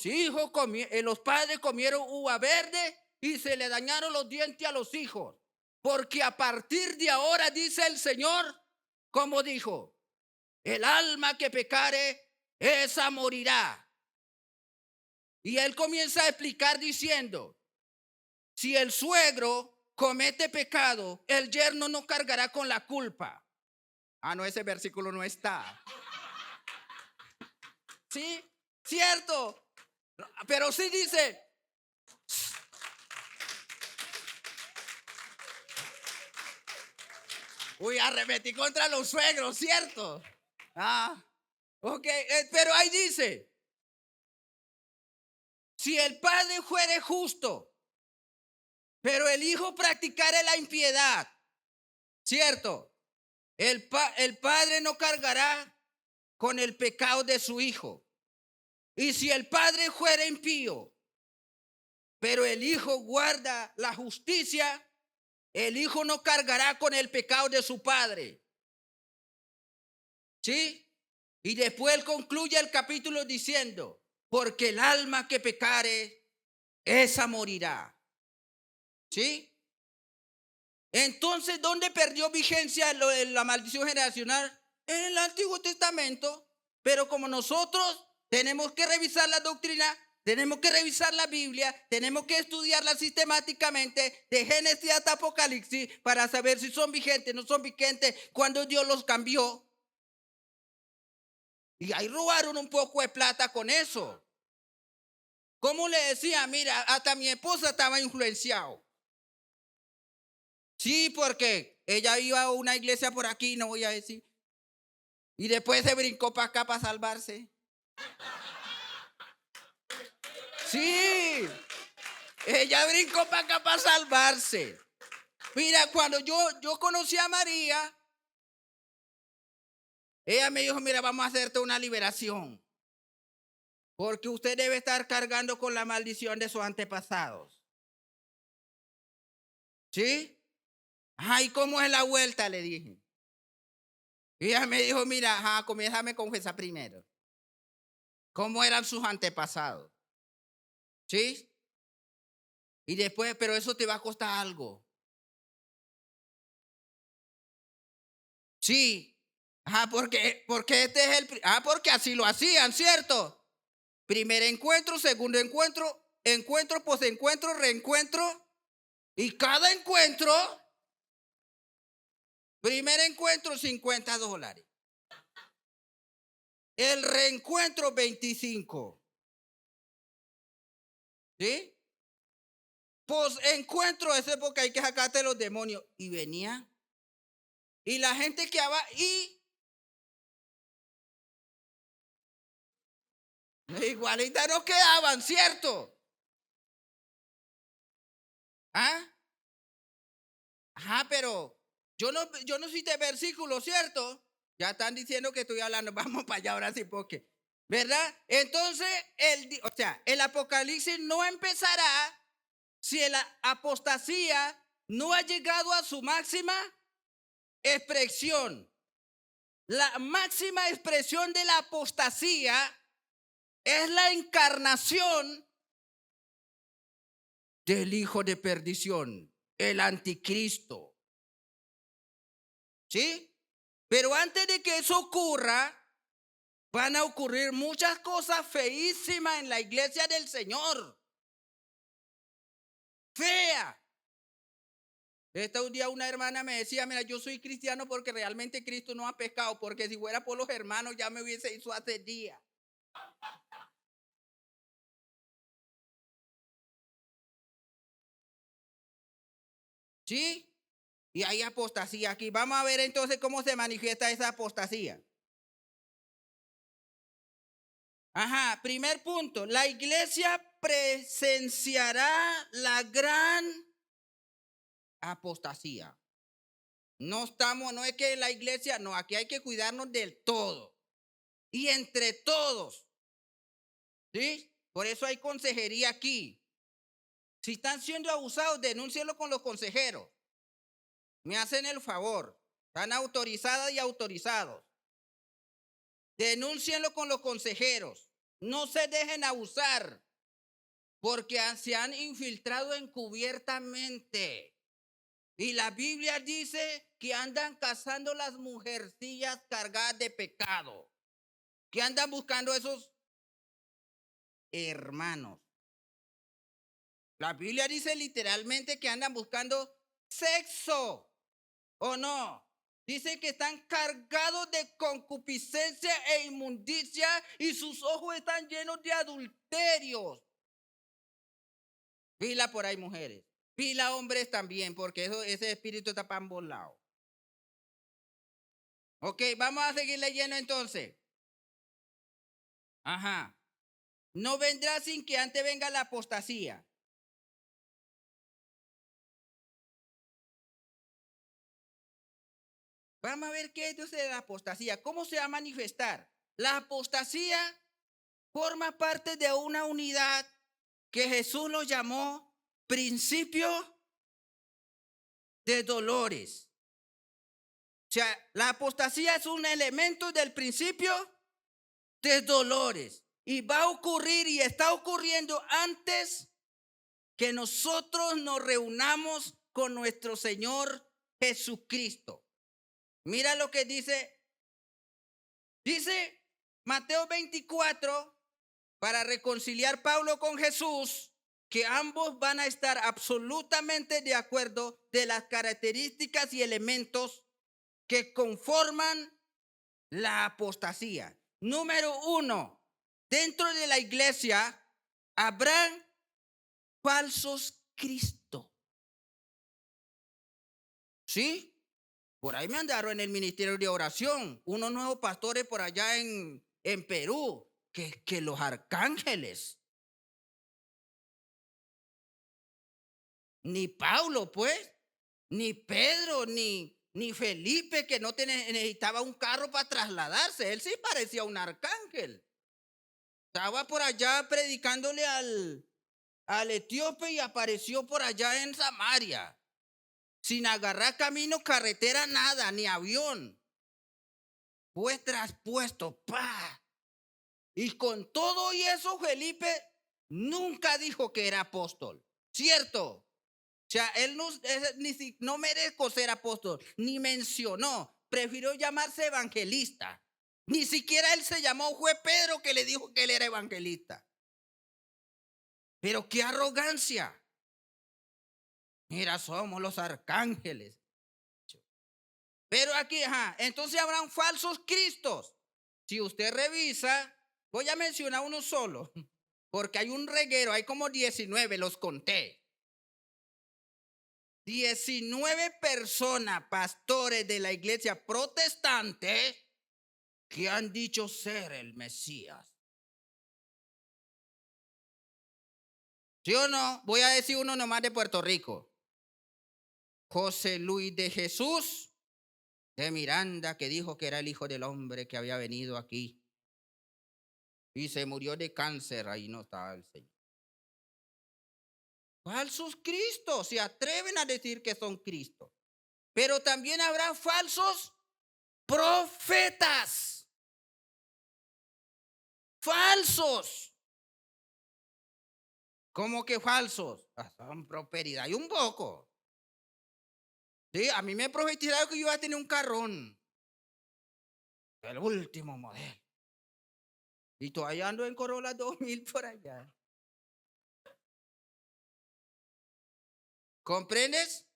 padres comieron uva verde y se le dañaron los dientes a los hijos. Porque a partir de ahora, dice el Señor, como dijo, el alma que pecare, esa morirá. Y él comienza a explicar diciendo, si el suegro comete pecado, el yerno no cargará con la culpa. Ah, no, ese versículo no está. ¿Sí? ¿Cierto? Pero sí dice. Uy, arremetí contra los suegros, ¿cierto? Ah, ok, pero ahí dice. Si el padre fuere justo, pero el hijo practicare la impiedad, ¿cierto? El padre no cargará con el pecado de su hijo. Y si el padre fuera impío, pero el hijo guarda la justicia, el hijo no cargará con el pecado de su padre. ¿Sí? Y después él concluye el capítulo diciendo, porque el alma que pecare, esa morirá. ¿Sí? Entonces, ¿dónde perdió vigencia la maldición generacional? En el Antiguo Testamento. Pero como nosotros tenemos que revisar la doctrina, Tenemos que revisar la Biblia, tenemos que estudiarla sistemáticamente de Génesis hasta Apocalipsis para saber si son vigentes, no son vigentes, cuando Dios los cambió. Y ahí robaron un poco de plata con eso. ¿Cómo le decía? Mira, hasta mi esposa estaba influenciado. Sí, porque ella iba a una iglesia por aquí, no voy a decir. Y después se brincó para acá para salvarse. Sí, ella brincó para acá para salvarse. Mira, cuando yo conocí a María, ella me dijo, mira, vamos a hacerte una liberación. Porque usted debe estar cargando con la maldición de sus antepasados. ¿Sí? Ay, ¿cómo es la vuelta? Le dije. Y ella me dijo, mira, comiénzame a confesar primero. ¿Cómo eran sus antepasados? ¿Sí? Y después, pero eso te va a costar algo. Sí. Porque este es porque así lo hacían, ¿cierto? Primer encuentro, segundo encuentro, encuentro, posencuentro, reencuentro. Y cada encuentro, primer encuentro, $50. El reencuentro, 25. ¿Sí? Posencuentro, ese porque hay que sacarte los demonios. Y venía. Y la gente que había, y igualita no quedaban, ¿cierto? ¿Ah? Pero yo no cité versículo, ¿cierto? Ya están diciendo que estoy hablando, vamos para allá ahora sí, porque, ¿verdad? Entonces, el Apocalipsis no empezará si la apostasía no ha llegado a su máxima expresión. La máxima expresión de la apostasía es la encarnación del hijo de perdición, el anticristo. ¿Sí? Pero antes de que eso ocurra, van a ocurrir muchas cosas feísimas en la iglesia del Señor. Fea. Un día una hermana me decía, mira, yo soy cristiano porque realmente Cristo no ha pecado, porque si fuera por los hermanos ya me hubiese hecho hace días. ¿Sí? Y hay apostasía aquí. Vamos a ver entonces cómo se manifiesta esa apostasía. Primer punto. La iglesia presenciará la gran apostasía. No es que en la iglesia, no, aquí hay que cuidarnos del todo. Y entre todos. ¿Sí? Por eso hay consejería aquí. Si están siendo abusados, denúncienlo con los consejeros. Me hacen el favor. Están autorizadas y autorizados. Denúncienlo con los consejeros. No se dejen abusar. Porque se han infiltrado encubiertamente. Y la Biblia dice que andan cazando las mujercillas cargadas de pecado. Que andan buscando esos hermanos. La Biblia dice literalmente que andan buscando sexo. ¿O no? Dice que están cargados de concupiscencia e inmundicia y sus ojos están llenos de adulterios. Pila por ahí, mujeres. Pila hombres también, porque ese espíritu está para ambos lados. Ok, vamos a seguir leyendo entonces. No vendrá sin que antes venga la apostasía. Vamos a ver qué es entonces de la apostasía. ¿Cómo se va a manifestar? La apostasía forma parte de una unidad que Jesús lo llamó principio de dolores. O sea, la apostasía es un elemento del principio de dolores. Y va a ocurrir y está ocurriendo antes que nosotros nos reunamos con nuestro Señor Jesucristo. Mira lo que dice Mateo 24, para reconciliar Pablo con Jesús, que ambos van a estar absolutamente de acuerdo de las características y elementos que conforman la apostasía. Número 1, dentro de la iglesia habrán falsos Cristo. ¿Sí? Por ahí me andaron en el ministerio de oración unos nuevos pastores por allá en Perú, que los arcángeles. Ni Pablo, pues, ni Pedro, ni Felipe, que no necesitaba un carro para trasladarse. Él sí parecía un arcángel. Estaba por allá predicándole al etíope y apareció por allá en Samaria, sin agarrar camino, carretera, nada, ni avión. Fue traspuesto, ¡pa! Y con todo y eso, Felipe nunca dijo que era apóstol, ¿cierto? O sea, él no merezco ser apóstol, ni mencionó, prefirió llamarse evangelista. Ni siquiera él se llamó, fue Pedro que le dijo que él era evangelista. Pero qué arrogancia. Mira, somos los arcángeles. Pero aquí, entonces habrán falsos cristos. Si usted revisa, voy a mencionar uno solo, porque hay un reguero, hay como 19, los conté. 19 personas, pastores de la iglesia protestante, que han dicho ser el Mesías. ¿Sí o no? Voy a decir uno nomás de Puerto Rico. José Luis de Jesús de Miranda, que dijo que era el Hijo del Hombre que había venido aquí. Y se murió de cáncer, ahí no está el Señor. Falsos cristos, se atreven a decir que son Cristo. Pero también habrá falsos profetas. Falsos. ¿Cómo que falsos? Son prosperidad y un poco. Sí, a mí me profetizaron que yo iba a tener un carrón. El último modelo. Y todavía ando en Corolla 2000 por allá. ¿Comprendes?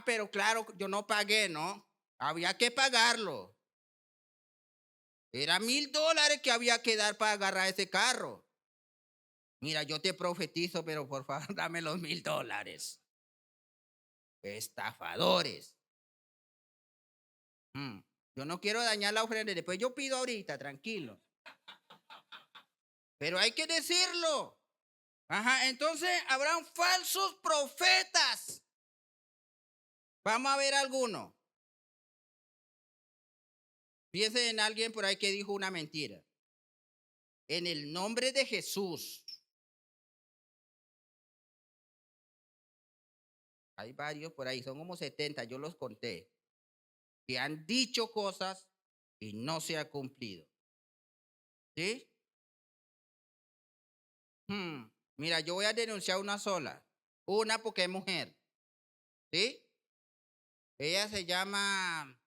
Pero claro, yo no pagué, ¿no? Había que pagarlo. Era $1000 que había que dar para agarrar ese carro. Mira, yo te profetizo, pero por favor dame los $1000. Estafadores. Yo no quiero dañar la ofrenda. Después yo pido ahorita, tranquilo. Pero hay que decirlo. Entonces habrán falsos profetas. Vamos a ver alguno. Piense en alguien por ahí que dijo una mentira. En el nombre de Jesús. Hay varios por ahí, son como 70, yo los conté, que han dicho cosas y no se ha cumplido. ¿Sí? Mira, yo voy a denunciar una sola. Una porque es mujer. ¿Sí? Ella se llama,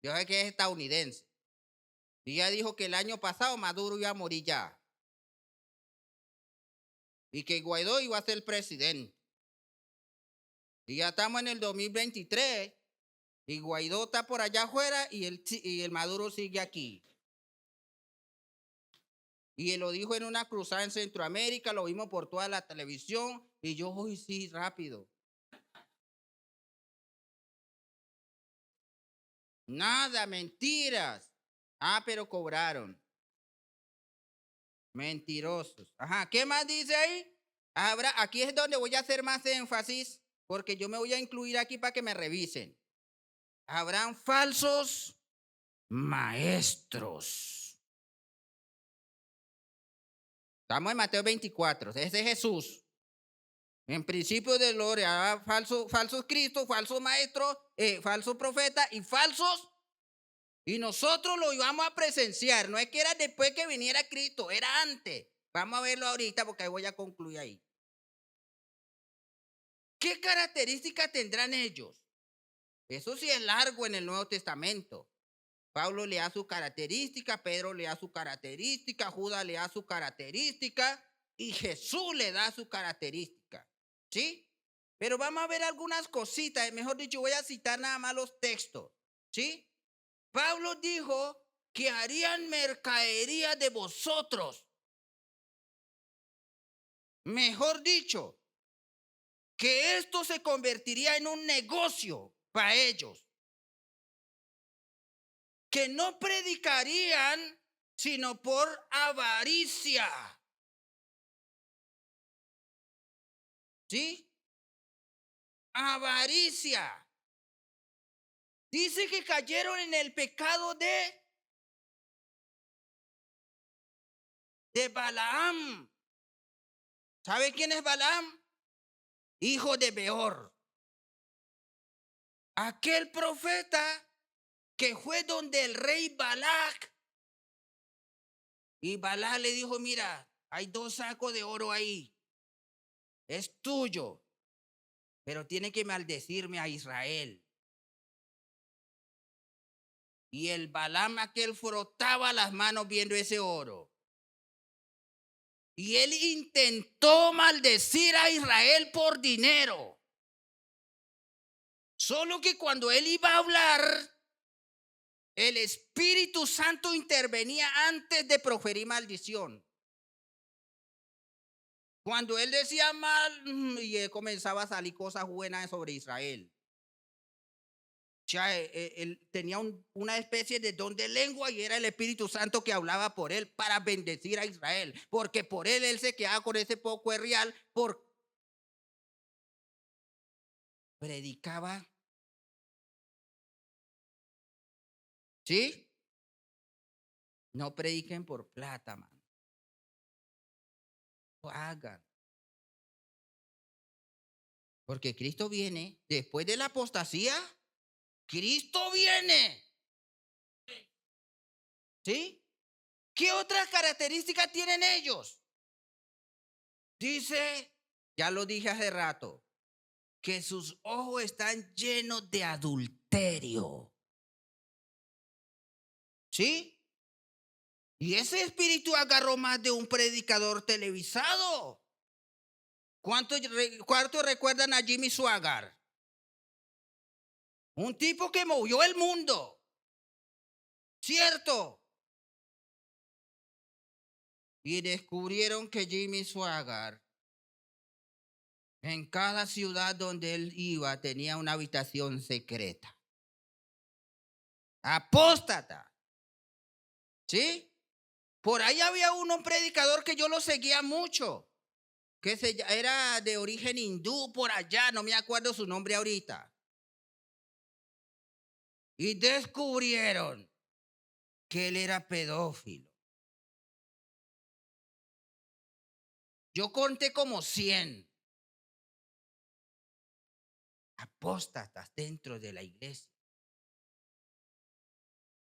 yo sé que es estadounidense. Y ella dijo que el año pasado Maduro iba a morir ya. Y que Guaidó iba a ser presidente. Y ya estamos en el 2023. Y Guaidó está por allá afuera y el Maduro sigue aquí. Y él lo dijo en una cruzada en Centroamérica, lo vimos por toda la televisión. Y yo, hoy sí, rápido. Nada, mentiras. Pero cobraron. Mentirosos. ¿Qué más dice ahí? Aquí es donde voy a hacer más énfasis, porque yo me voy a incluir aquí para que me revisen. Habrán falsos maestros. Estamos en Mateo 24, ese es Jesús. En principio de gloria, falsos cristos, falsos maestros, falsos profetas y falsos. Y nosotros lo íbamos a presenciar. No es que era después que viniera Cristo, era antes. Vamos a verlo ahorita porque ahí voy a concluir ahí. ¿Qué características tendrán ellos? Eso sí es largo en el Nuevo Testamento. Pablo le da su característica, Pedro le da su característica, Judas le da su característica y Jesús le da su característica. ¿Sí? Pero vamos a ver algunas cositas, mejor dicho, voy a citar nada más los textos. ¿Sí? Pablo dijo que harían mercadería de vosotros. Mejor dicho, que esto se convertiría en un negocio para ellos. Que no predicarían sino por avaricia. ¿Sí? Avaricia. Dice que cayeron en el pecado de Balaam. ¿Sabe quién es Balaam? Hijo de Beor. Aquel profeta que fue donde el rey Balac. Y Balac le dijo, mira, hay 2 sacos de oro ahí. Es tuyo. Pero tiene que maldecirme a Israel. Y el Balaam aquel frotaba las manos viendo ese oro. Y él intentó maldecir a Israel por dinero. Solo que cuando él iba a hablar, el Espíritu Santo intervenía antes de proferir maldición. Cuando él decía mal, y él comenzaba a salir cosas buenas sobre Israel. Ya él tenía una especie de don de lengua y era el Espíritu Santo que hablaba por él para bendecir a Israel. Porque por él se quedaba con ese poco de real, predicaba. ¿Sí? No prediquen por plata, man. Lo hagan. Porque Cristo viene después de la apostasía. Cristo viene. ¿Sí? ¿Qué otras características tienen ellos? Dice, ya lo dije hace rato, que sus ojos están llenos de adulterio. ¿Sí? Y ese espíritu agarró más de un predicador televisado. ¿Cuántos recuerdan a Jimmy Swaggart? Un tipo que movió el mundo. ¿Cierto? Y descubrieron que Jimmy Swaggart en cada ciudad donde él iba tenía una habitación secreta. Apóstata. ¿Sí? Por ahí había un predicador que yo lo seguía mucho, que era de origen hindú por allá, no me acuerdo su nombre ahorita. Y descubrieron que él era pedófilo. Yo conté como 100 apóstatas dentro de la iglesia.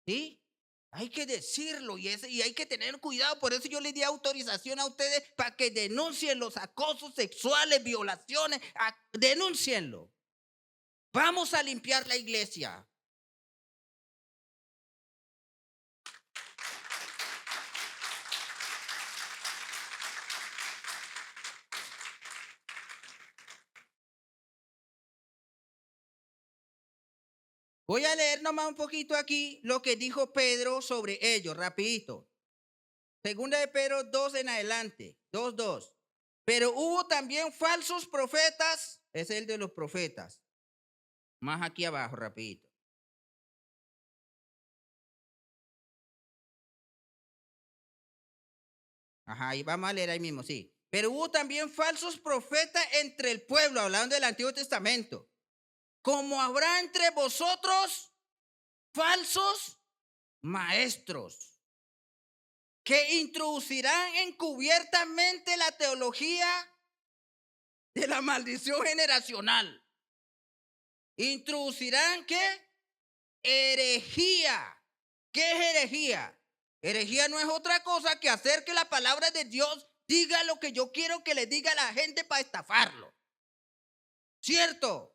¿Sí? Hay que decirlo y hay que tener cuidado. Por eso yo le di autorización a ustedes para que denuncien los acosos sexuales, violaciones. Denúncienlo. Vamos a limpiar la iglesia. Voy a leer nomás un poquito aquí lo que dijo Pedro sobre ellos, rapidito. Segunda de Pedro 2 en adelante, 2:2. Pero hubo también falsos profetas, es el de los profetas. Más aquí abajo, rapidito. Ajá, y vamos a leer ahí mismo, sí. Pero hubo también falsos profetas entre el pueblo, hablando del Antiguo Testamento. Como habrá entre vosotros falsos maestros que introducirán encubiertamente la teología de la maldición generacional. Introducirán ¿qué? Herejía. ¿Qué es herejía? Herejía no es otra cosa que hacer que la palabra de Dios diga lo que yo quiero que le diga a la gente para estafarlo. ¿Cierto?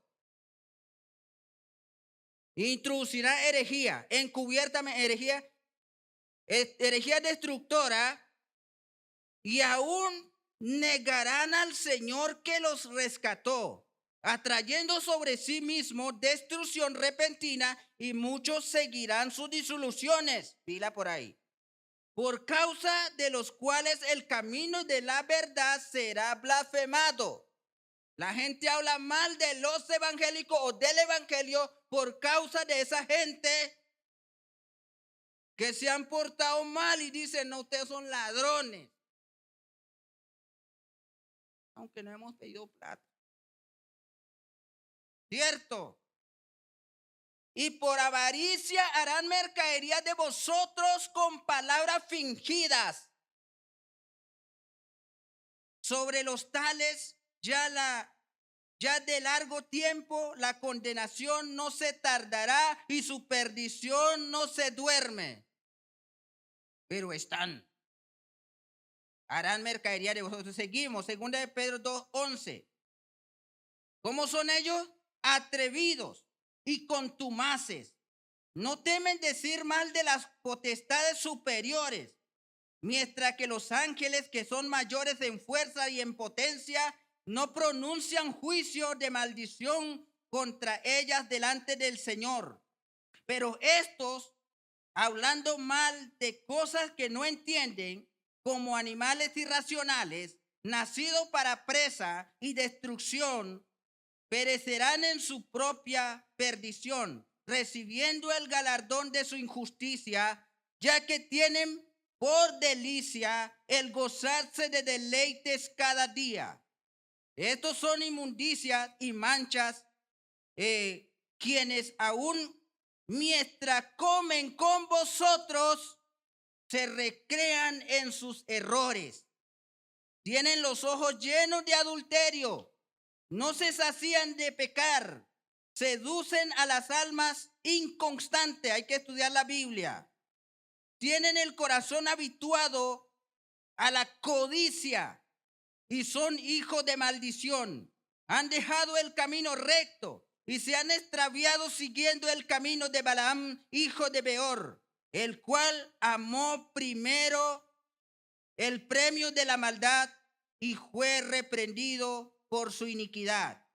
introducirá herejía, encubiertamente herejía destructora, y aún negarán al Señor que los rescató, atrayendo sobre sí mismo destrucción repentina, y muchos seguirán sus disoluciones. Pila por ahí. Por causa de los cuales el camino de la verdad será blasfemado. La gente habla mal de los evangélicos o del evangelio por causa de esa gente que se han portado mal y dicen, no, ustedes son ladrones. Aunque no hemos pedido plata. ¿Cierto? Y por avaricia harán mercadería de vosotros con palabras fingidas. Sobre los tales ya de largo tiempo la condenación no se tardará y su perdición no se duerme. Pero harán mercadería de vosotros. Seguimos, 2 de Pedro 2:11. ¿Cómo son ellos? Atrevidos y contumaces. No temen decir mal de las potestades superiores, mientras que los ángeles, que son mayores en fuerza y en potencia, no pronuncian juicio de maldición contra ellas delante del Señor. Pero estos, hablando mal de cosas que no entienden, como animales irracionales, nacidos para presa y destrucción, perecerán en su propia perdición, recibiendo el galardón de su injusticia, ya que tienen por delicia el gozarse de deleites cada día. Estos son inmundicias y manchas, quienes aún mientras comen con vosotros se recrean en sus errores. Tienen los ojos llenos de adulterio, no se sacían de pecar, seducen a las almas inconstantes. Hay que estudiar la Biblia. Tienen el corazón habituado a la codicia y son hijos de maldición. Han dejado el camino recto y se han extraviado siguiendo el camino de Balaam, hijo de Beor, el cual amó primero el premio de la maldad y fue reprendido por su iniquidad.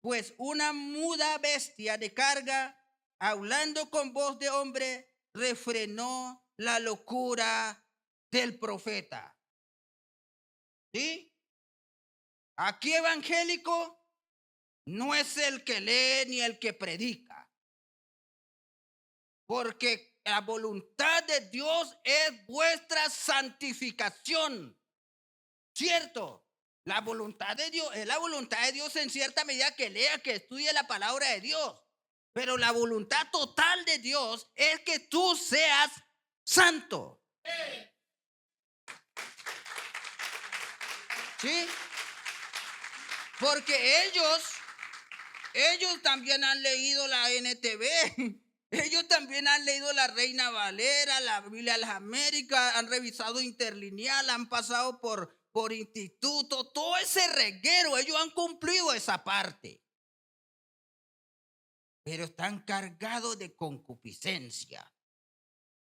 Pues una muda bestia de carga, hablando con voz de hombre, refrenó la locura del profeta. ¿Sí? Aquí evangélico no es el que lee ni el que predica. Porque la voluntad de Dios es vuestra santificación. ¿Cierto? La voluntad de Dios es la voluntad de Dios en cierta medida, que lea, que estudie la palabra de Dios. Pero la voluntad total de Dios es que tú seas santo. ¿Sí? Porque ellos también han leído la NTV. Ellos también han leído la Reina Valera, la Biblia de las Américas, han revisado interlineal, han pasado por instituto, todo ese reguero, ellos han cumplido esa parte. Pero están cargados de concupiscencia,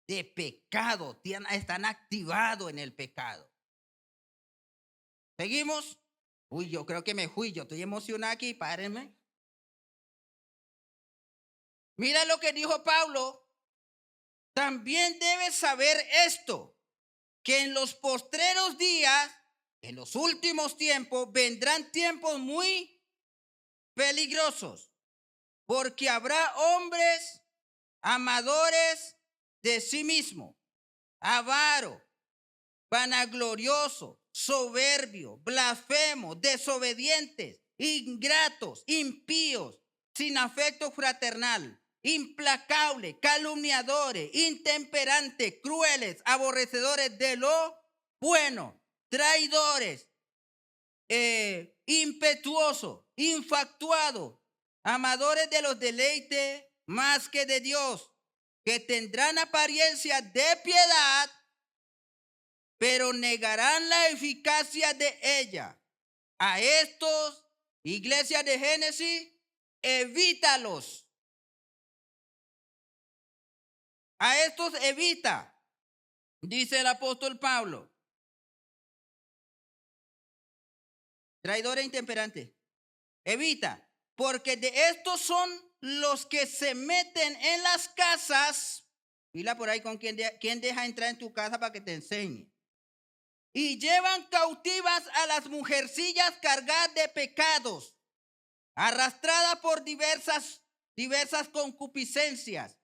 de pecado, están activados en el pecado. ¿Seguimos? Uy, yo creo que me fui, yo estoy emocionado aquí, párenme. Mira lo que dijo Pablo. También debes saber esto, que en los postreros días, en los últimos tiempos, vendrán tiempos muy peligrosos, porque habrá hombres amadores de sí mismos, avaros, vanagloriosos, soberbios, blasfemos, desobedientes, ingratos, impíos, sin afecto fraternal, implacables, calumniadores, intemperantes, crueles, aborrecedores de lo bueno, traidores, impetuosos, infatuados, amadores de los deleites más que de Dios, que tendrán apariencia de piedad, pero negarán la eficacia de ella. A estos, iglesia de Génesis, evítalos. A estos evita, dice el apóstol Pablo. Traidor e intemperante. Evita, porque de estos son los que se meten en las casas. Mira por ahí con quién deja entrar en tu casa para que te enseñe. Y llevan cautivas a las mujercillas cargadas de pecados, arrastradas por diversas concupiscencias.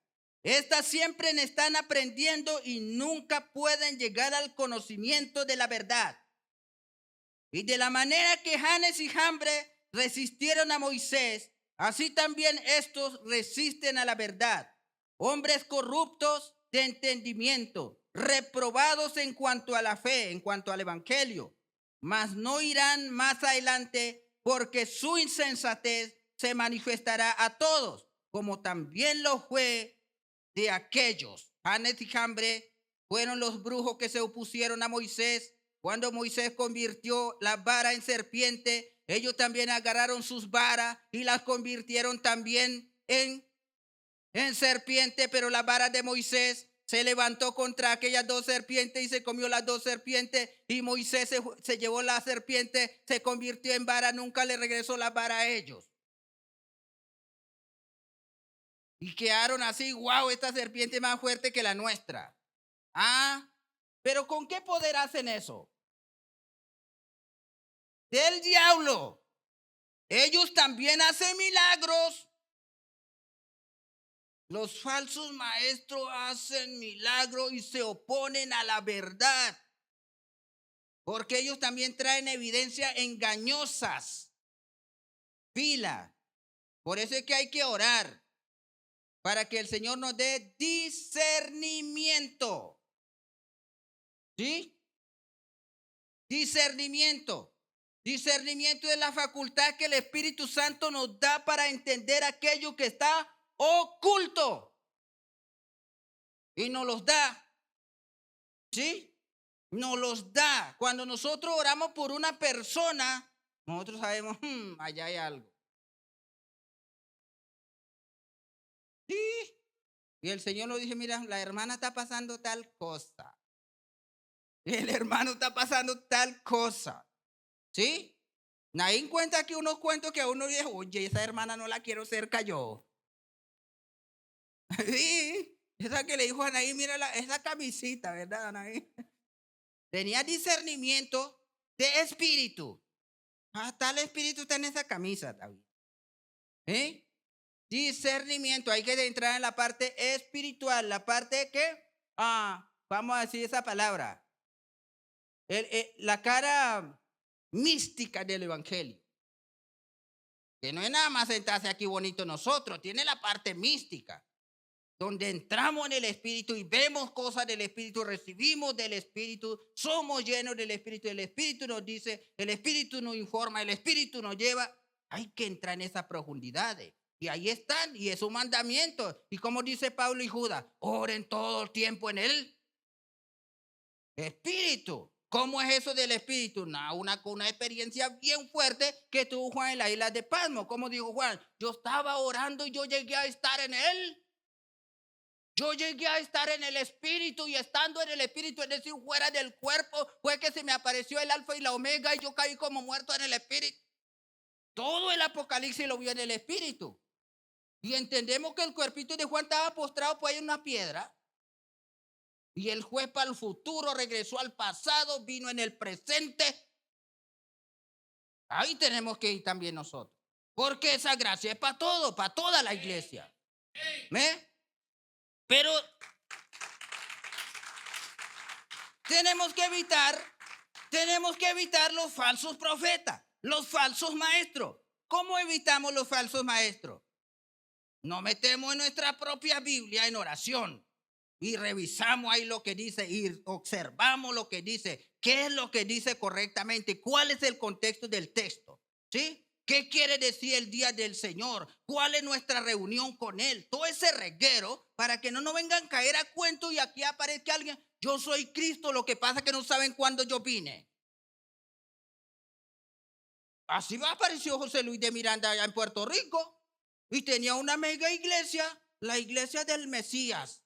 Estas siempre están aprendiendo y nunca pueden llegar al conocimiento de la verdad. Y de la manera que Janes y Jambre resistieron a Moisés, así también estos resisten a la verdad. Hombres corruptos de entendimiento, reprobados en cuanto a la fe, en cuanto al evangelio, mas no irán más adelante porque su insensatez se manifestará a todos, como también lo fue de aquellos. Janes y Jambre fueron los brujos que se opusieron a Moisés. Cuando Moisés convirtió la vara en serpiente, ellos también agarraron sus varas y las convirtieron también en serpiente, pero la vara de Moisés se levantó contra aquellas dos serpientes y se comió las dos serpientes, y Moisés se llevó la serpiente, se convirtió en vara, nunca le regresó la vara a ellos. Y quedaron así, wow, esta serpiente es más fuerte que la nuestra. Pero ¿con qué poder hacen eso? Del diablo. Ellos también hacen milagros. Los falsos maestros hacen milagros y se oponen a la verdad, porque ellos también traen evidencias engañosas. Pila. Por eso es que hay que orar para que el Señor nos dé discernimiento. ¿Sí? Discernimiento. Discernimiento es la facultad que el Espíritu Santo nos da para entender aquello que está oculto. Y nos los da. ¿Sí? Nos los da. Cuando nosotros oramos por una persona, nosotros sabemos, allá hay algo. Sí. Y el Señor nos dice, mira, la hermana está pasando tal cosa. Y el hermano está pasando tal cosa. ¿Sí? Nadie cuenta que unos cuentos que a uno dice, oye, esa hermana no la quiero cerca yo. Sí, esa que le dijo a Anaí, mira esa camisita, ¿verdad, Anaí? Tenía discernimiento de espíritu. Tal espíritu está en esa camisa, David. Discernimiento, hay que entrar en la parte espiritual, la parte que, vamos a decir esa palabra, la cara mística del evangelio. Que no es nada más sentarse aquí bonito nosotros, tiene la parte mística, donde entramos en el Espíritu y vemos cosas del Espíritu, recibimos del Espíritu, somos llenos del Espíritu, el Espíritu nos dice, el Espíritu nos informa, el Espíritu nos lleva. Hay que entrar en esas profundidades. Y ahí están, y es un mandamiento. Y como dice Pablo y Judas, oren todo el tiempo en el Espíritu. ¿Cómo es eso del Espíritu? Una experiencia bien fuerte que tuvo Juan en la isla de Patmos. Como dijo Juan, yo estaba orando y yo llegué a estar en él. Yo llegué a estar en el Espíritu, y estando en el Espíritu, es decir, fuera del cuerpo, fue que se me apareció el Alfa y la Omega y yo caí como muerto en el Espíritu. Todo el Apocalipsis lo vio en el Espíritu. Y entendemos que el cuerpito de Juan estaba postrado por ahí en una piedra. Y él fue para el futuro, regresó al pasado, vino en el presente. Ahí tenemos que ir también nosotros. Porque esa gracia es para todo, para toda la iglesia. Pero tenemos que evitar los falsos profetas, los falsos maestros. ¿Cómo evitamos los falsos maestros? Nos metemos en nuestra propia Biblia en oración y revisamos ahí lo que dice y observamos lo que dice, qué es lo que dice correctamente, cuál es el contexto del texto, ¿sí? ¿Qué quiere decir el día del Señor? ¿Cuál es nuestra reunión con Él? Todo ese reguero para que no nos vengan a caer a cuento y aquí aparezca alguien, yo soy Cristo, lo que pasa es que no saben cuándo yo vine. Así apareció José Luis de Miranda allá en Puerto Rico y tenía una mega iglesia, la iglesia del Mesías.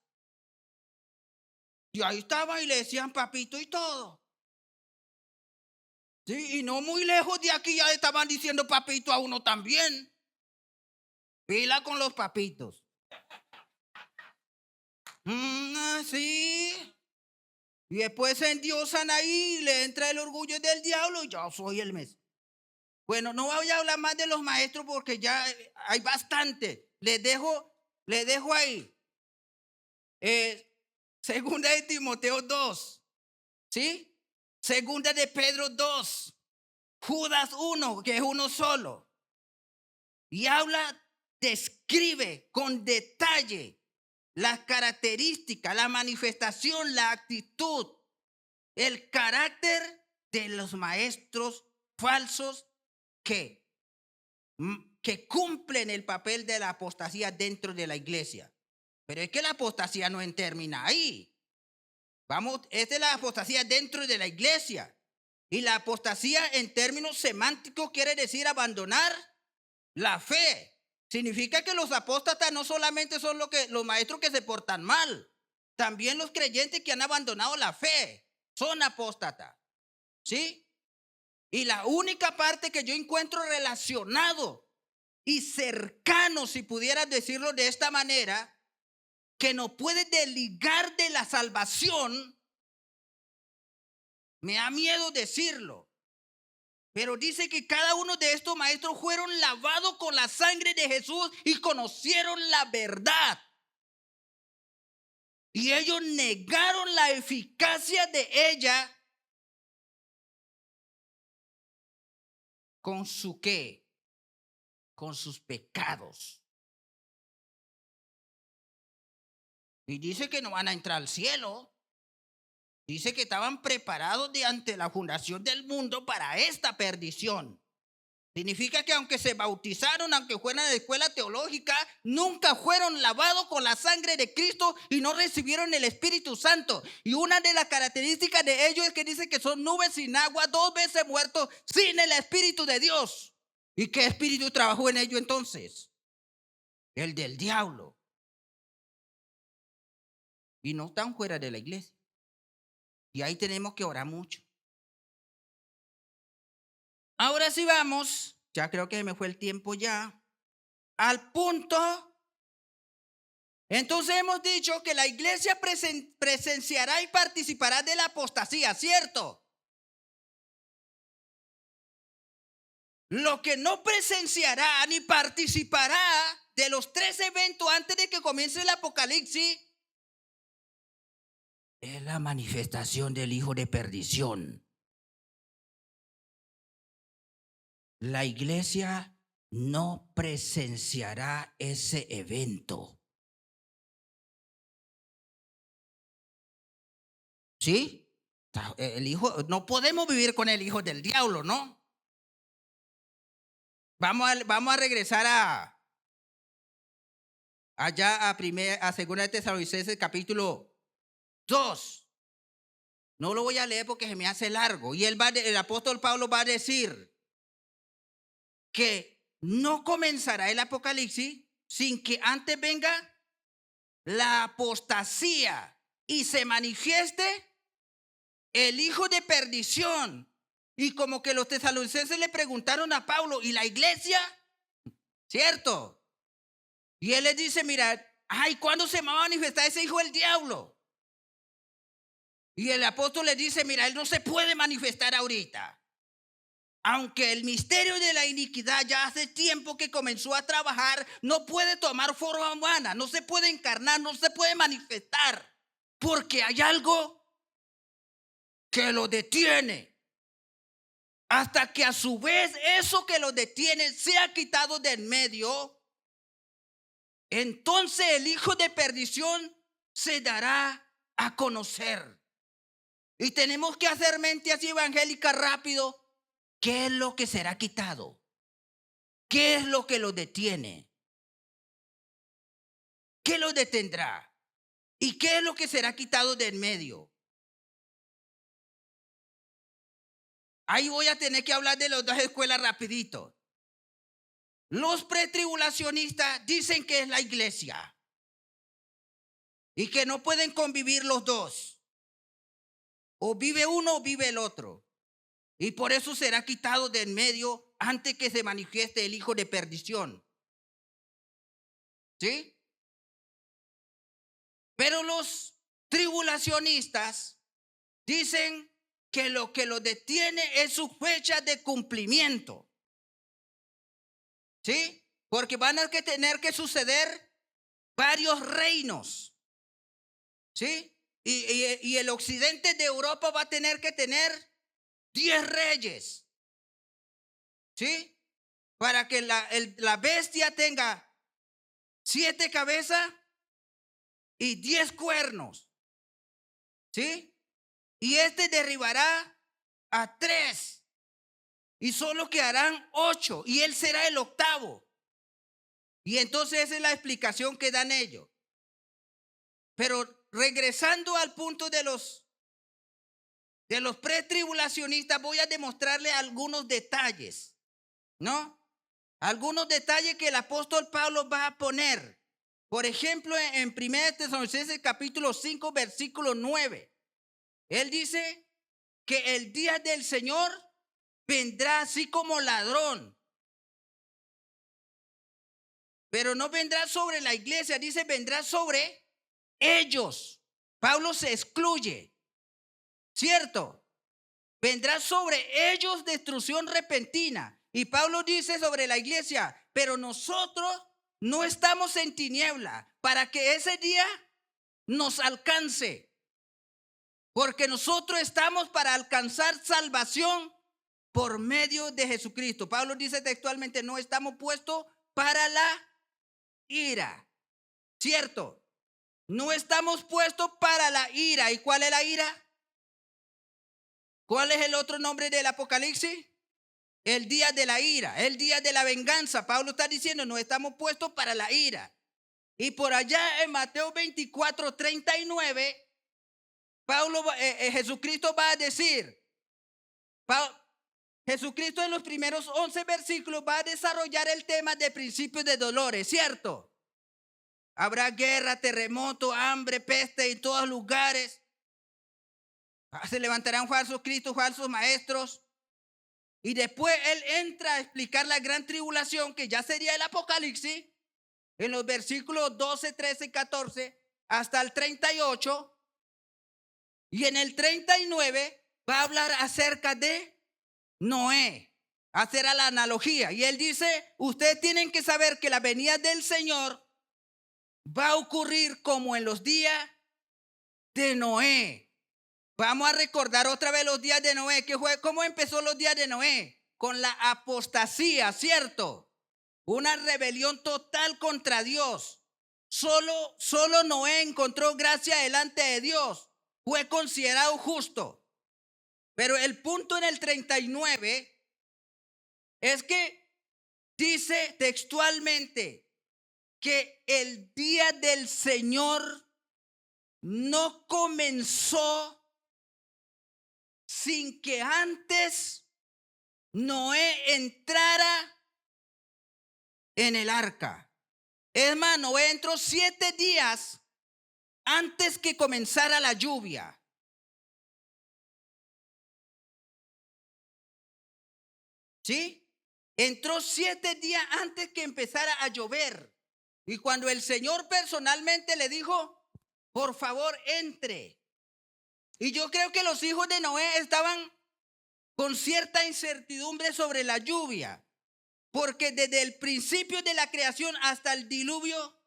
Y ahí estaba y le decían papito y todo. Sí, y no muy lejos de aquí ya estaban diciendo papito a uno también. Pila con los papitos. Sí. Y después se endiosan ahí, le entra el orgullo del diablo y yo soy el mes. Bueno, no voy a hablar más de los maestros porque ya hay bastante. Les dejo ahí. Segunda de Timoteo 2. ¿Sí? Segunda de Pedro 2. Judas 1, que es uno solo. Y describe con detalle las características, la manifestación, la actitud, el carácter de los maestros falsos que cumplen el papel de la apostasía dentro de la iglesia. Pero es que la apostasía no termina ahí. Esta es la apostasía dentro de la iglesia. Y la apostasía en términos semánticos quiere decir abandonar la fe. Significa que los apóstatas no solamente son los maestros que se portan mal, también los creyentes que han abandonado la fe son apóstatas. ¿Sí? Y la única parte que yo encuentro relacionado y cercano, si pudieras decirlo de esta manera, que nos puede desligar de la salvación, me da miedo decirlo, pero dice que cada uno de estos maestros fueron lavados con la sangre de Jesús y conocieron la verdad. Y ellos negaron la eficacia de ella con su qué, con sus pecados. Y dice que no van a entrar al cielo. Dice que estaban preparados de ante la fundación del mundo para esta perdición. Significa que aunque se bautizaron, aunque fueran de escuela teológica, nunca fueron lavados con la sangre de Cristo y no recibieron el Espíritu Santo. Y una de las características de ellos es que dice que son nubes sin agua, 2 veces muertos, sin el Espíritu de Dios. ¿Y qué espíritu trabajó en ellos entonces? El del diablo. Y no están fuera de la iglesia. Y ahí tenemos que orar mucho. Ahora sí vamos, ya creo que me fue el tiempo ya, al punto. Entonces hemos dicho que la iglesia presenciará y participará de la apostasía, ¿cierto? Lo que no presenciará ni participará de los 3 eventos antes de que comience el Apocalipsis es la manifestación del hijo de perdición. La iglesia no presenciará ese evento. ¿Sí? El hijo, no podemos vivir con el hijo del diablo, ¿no? Vamos a regresar allá a segunda de Tesalonicenses capítulo 2. No lo voy a leer porque se me hace largo. Y el apóstol Pablo va a decir que no comenzará el Apocalipsis sin que antes venga la apostasía y se manifieste el hijo de perdición. Y como que los tesalonicenses le preguntaron a Pablo, ¿y la iglesia? ¿Cierto? Y él les dice, mira, ¿cuándo se va a manifestar ese hijo del diablo? Y el apóstol le dice, mira, él no se puede manifestar ahorita. Aunque el misterio de la iniquidad ya hace tiempo que comenzó a trabajar, no puede tomar forma humana, no se puede encarnar, no se puede manifestar, porque hay algo que lo detiene. Hasta que a su vez eso que lo detiene sea quitado del medio, entonces el hijo de perdición se dará a conocer. Y tenemos que hacer mente así evangélica rápido. ¿Qué es lo que será quitado? ¿Qué es lo que lo detiene? ¿Qué lo detendrá? ¿Y qué es lo que será quitado del medio? Ahí voy a tener que hablar de las 2 escuelas rapidito. Los pretribulacionistas dicen que es la iglesia y que no pueden convivir los dos. O vive uno o vive el otro. Y por eso será quitado de en medio antes que se manifieste el hijo de perdición. ¿Sí? Pero los tribulacionistas dicen que lo detiene es su fecha de cumplimiento. ¿Sí? Porque van a tener que suceder varios reinos. ¿Sí? Y el occidente de Europa va a tener que tener 10 reyes. ¿Sí? Para que la bestia tenga 7 cabezas y 10 cuernos. ¿Sí? Y este derribará a 3. Y solo quedarán 8. Y él será el octavo. Y entonces esa es la explicación que dan ellos. Pero regresando al punto de los pretribulacionistas, voy a demostrarles algunos detalles, ¿no? Algunos detalles que el apóstol Pablo va a poner. Por ejemplo, en 1 Tesalonicenses capítulo 5, versículo 9. Él dice que el día del Señor vendrá así como ladrón. Pero no vendrá sobre la iglesia, dice vendrá sobre ellos. Pablo se excluye, ¿cierto? Vendrá sobre ellos destrucción repentina. Y Pablo dice sobre la iglesia, pero nosotros no estamos en tiniebla para que ese día nos alcance. Porque nosotros estamos para alcanzar salvación por medio de Jesucristo. Pablo dice textualmente, no estamos puestos para la ira, ¿cierto? No estamos puestos para la ira. ¿Y cuál es la ira? ¿Cuál es el otro nombre del Apocalipsis? El día de la ira, el día de la venganza. Pablo está diciendo, no estamos puestos para la ira. Y por allá en Mateo 24, 39, Jesucristo va a decir, Jesucristo en los primeros 11 versículos va a desarrollar el tema de principios de dolores, ¿cierto? Habrá guerra, terremoto, hambre, peste en todos lugares. Se levantarán falsos cristos, falsos maestros. Y después él entra a explicar la gran tribulación, que ya sería el Apocalipsis, en los versículos 12, 13 y 14 hasta el 38. Y en el 39 va a hablar acerca de Noé, hacer la analogía. Y él dice, ustedes tienen que saber que la venida del Señor va a ocurrir como en los días de Noé. Vamos a recordar otra vez los días de Noé. ¿Cómo empezó los días de Noé? Con la apostasía, ¿cierto? Una rebelión total contra Dios. Solo Noé encontró gracia delante de Dios. Fue considerado justo. Pero el punto en el 39 es que dice textualmente que el día del Señor no comenzó sin que antes Noé entrara en el arca. Es más, Noé entró 7 días antes que comenzara la lluvia. ¿Sí? Entró 7 días antes que empezara a llover. Y cuando el Señor personalmente le dijo, por favor, entre. Y yo creo que los hijos de Noé estaban con cierta incertidumbre sobre la lluvia. Porque desde el principio de la creación hasta el diluvio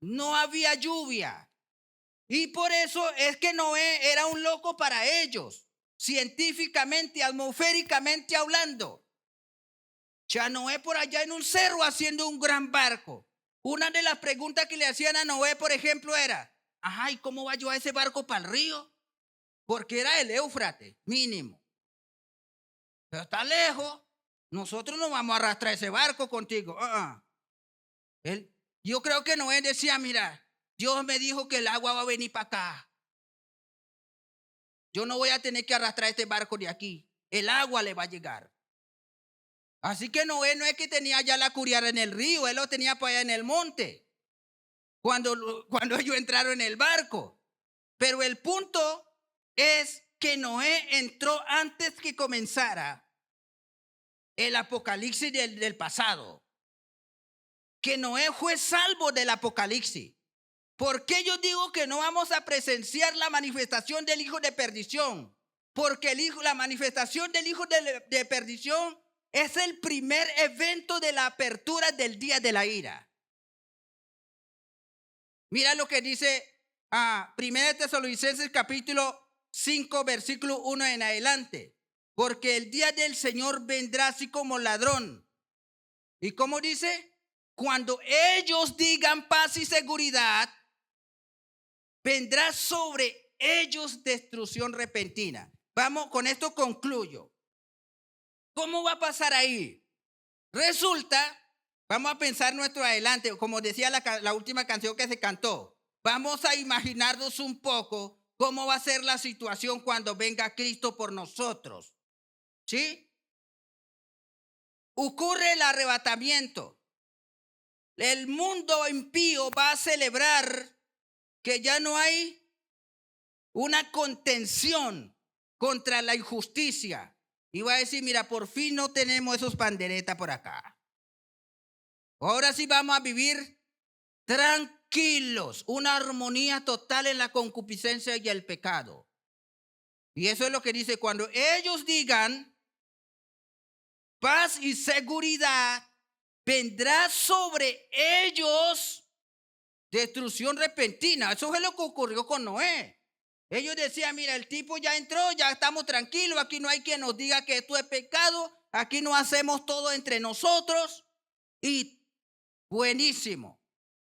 no había lluvia. Y por eso es que Noé era un loco para ellos, científicamente, atmosféricamente hablando. Ya Noé por allá en un cerro haciendo un gran barco. Una de las preguntas que le hacían a Noé, por ejemplo, era, ajá, ¿y cómo va yo a ese barco para el río? Porque era el Éufrates, mínimo. Pero está lejos. Nosotros no vamos a arrastrar ese barco contigo. Yo creo que Noé decía, mira, Dios me dijo que el agua va a venir para acá. Yo no voy a tener que arrastrar este barco de aquí. El agua le va a llegar. Así que Noé no es que tenía ya la curiara en el río, él lo tenía para allá en el monte. Cuando ellos entraron en el barco. Pero el punto es que Noé entró antes que comenzara el apocalipsis del pasado. Que Noé fue salvo del apocalipsis. ¿Por qué yo digo que no vamos a presenciar la manifestación del hijo de perdición? Porque la manifestación del hijo de perdición es el primer evento de la apertura del día de la ira. Mira lo que dice 1 Tesalonicenses capítulo 5, versículo 1 en adelante. Porque el día del Señor vendrá así como ladrón. ¿Y cómo dice? Cuando ellos digan paz y seguridad, vendrá sobre ellos destrucción repentina. Vamos, con esto concluyo. ¿Cómo va a pasar ahí? Resulta, vamos a pensar nuestro adelante, como decía la última canción que se cantó. Vamos a imaginarnos un poco cómo va a ser la situación cuando venga Cristo por nosotros. ¿Sí? Ocurre el arrebatamiento. El mundo impío va a celebrar que ya no hay una contención contra la injusticia. Y va a decir, mira, por fin no tenemos esos panderetas por acá. Ahora sí vamos a vivir tranquilos, una armonía total en la concupiscencia y el pecado. Y eso es lo que dice, cuando ellos digan paz y seguridad, vendrá sobre ellos destrucción repentina. Eso es lo que ocurrió con Noé. Ellos decían, mira, el tipo ya entró, ya estamos tranquilos, aquí no hay quien nos diga que esto es pecado, aquí no hacemos todo entre nosotros y buenísimo.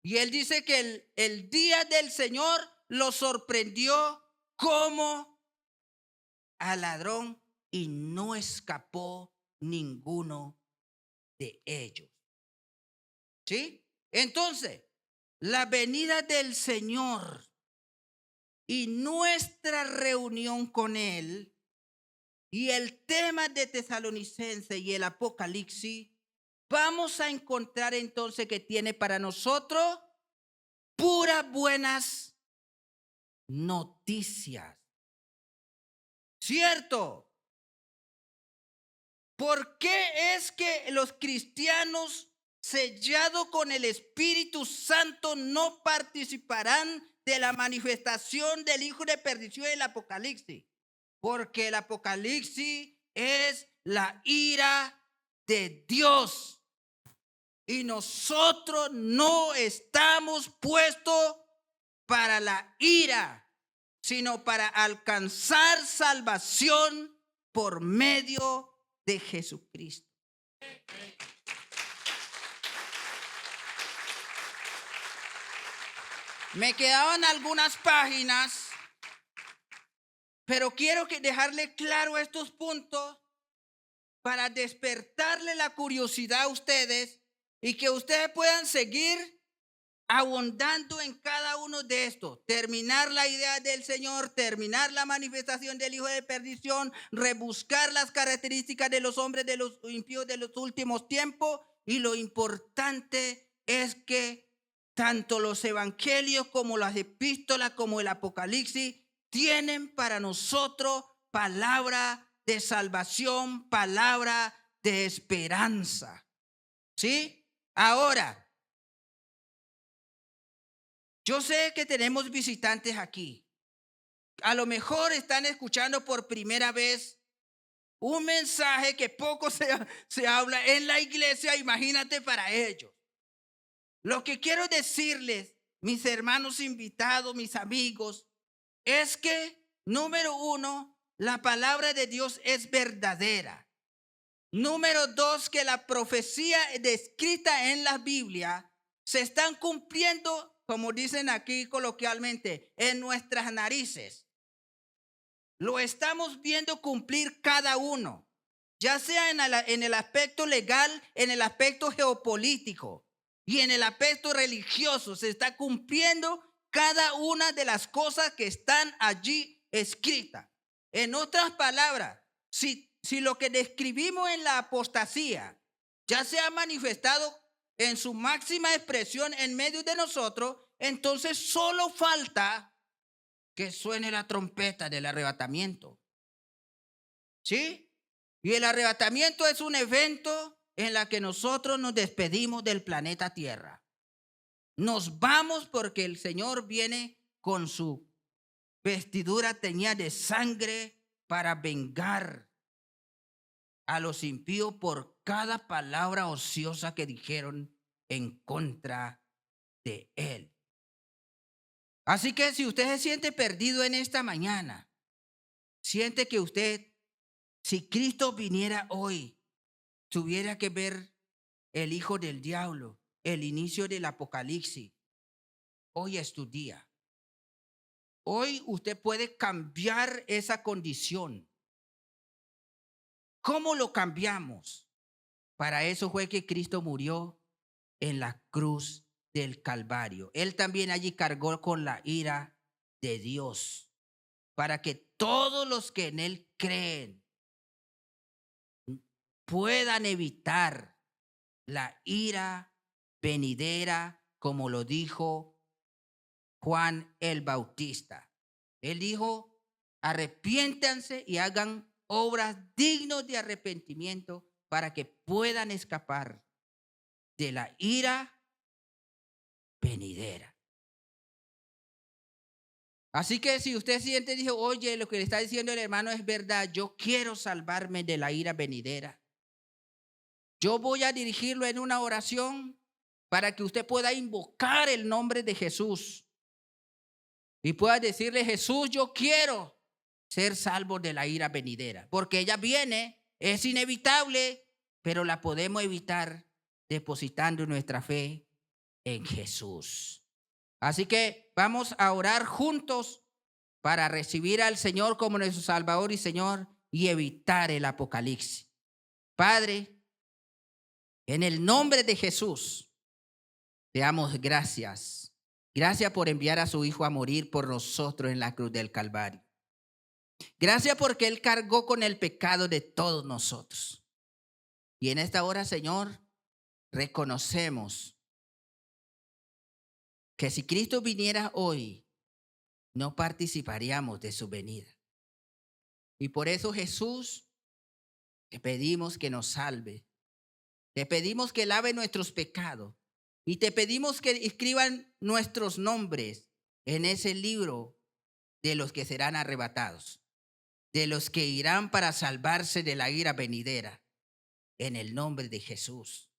Y él dice que el día del Señor lo sorprendió como al ladrón y no escapó ninguno de ellos. ¿Sí? Entonces, la venida del Señor y nuestra reunión con Él y el tema de Tesalonicenses y el Apocalipsis, vamos a encontrar entonces que tiene para nosotros puras buenas noticias. ¿Cierto? ¿Por qué es que los cristianos sellados con el Espíritu Santo no participarán de la manifestación del hijo de perdición en el Apocalipsis? Porque el Apocalipsis es la ira de Dios. Y nosotros no estamos puestos para la ira, sino para alcanzar salvación por medio de Jesucristo. Me quedaban algunas páginas, pero quiero dejarle claro estos puntos para despertarle la curiosidad a ustedes y que ustedes puedan seguir abundando en cada uno de estos. Terminar la idea del Señor, terminar la manifestación del hijo de perdición, rebuscar las características de los hombres de los impíos de los últimos tiempos. Y lo importante es que tanto los evangelios como las epístolas como el Apocalipsis tienen para nosotros palabra de salvación, palabra de esperanza. ¿Sí? Ahora, yo sé que tenemos visitantes aquí. A lo mejor están escuchando por primera vez un mensaje que poco se habla en la iglesia, imagínate para ellos. Lo que quiero decirles, mis hermanos invitados, mis amigos, es que, número uno, la palabra de Dios es verdadera. Número dos, que la profecía descrita en la Biblia se están cumpliendo, como dicen aquí coloquialmente, en nuestras narices. Lo estamos viendo cumplir cada uno, ya sea en el aspecto legal, en el aspecto geopolítico y en el aspecto religioso. Se está cumpliendo cada una de las cosas que están allí escritas. En otras palabras, si lo que describimos en la apostasía ya se ha manifestado en su máxima expresión en medio de nosotros, entonces solo falta que suene la trompeta del arrebatamiento. ¿Sí? Y el arrebatamiento es un evento en la que nosotros nos despedimos del planeta Tierra. Nos vamos porque el Señor viene con su vestidura teñida de sangre para vengar a los impíos por cada palabra ociosa que dijeron en contra de Él. Así que si usted se siente perdido en esta mañana, siente que usted, si Cristo viniera hoy, tuviera que ver el hijo del diablo, el inicio del apocalipsis, hoy es tu día. Hoy usted puede cambiar esa condición. ¿Cómo lo cambiamos? Para eso fue que Cristo murió en la cruz del Calvario. Él también allí cargó con la ira de Dios, para que todos los que en Él creen puedan evitar la ira venidera, como lo dijo Juan el Bautista. Él dijo, arrepiéntanse y hagan obras dignas de arrepentimiento para que puedan escapar de la ira venidera. Así que si usted siente, dijo, oye, lo que le está diciendo el hermano es verdad, yo quiero salvarme de la ira venidera. Yo voy a dirigirlo en una oración para que usted pueda invocar el nombre de Jesús y pueda decirle, Jesús, yo quiero ser salvo de la ira venidera, porque ella viene, es inevitable, pero la podemos evitar depositando nuestra fe en Jesús. Así que vamos a orar juntos para recibir al Señor como nuestro Salvador y Señor y evitar el apocalipsis. Padre, en el nombre de Jesús, te damos gracias. Gracias por enviar a su Hijo a morir por nosotros en la cruz del Calvario. Gracias porque Él cargó con el pecado de todos nosotros. Y en esta hora, Señor, reconocemos que si Cristo viniera hoy, no participaríamos de su venida. Y por eso, Jesús, te pedimos que nos salve. Te pedimos que lave nuestros pecados. Y te pedimos que escriban nuestros nombres en ese libro de los que serán arrebatados, de los que irán para salvarse de la ira venidera, en el nombre de Jesús.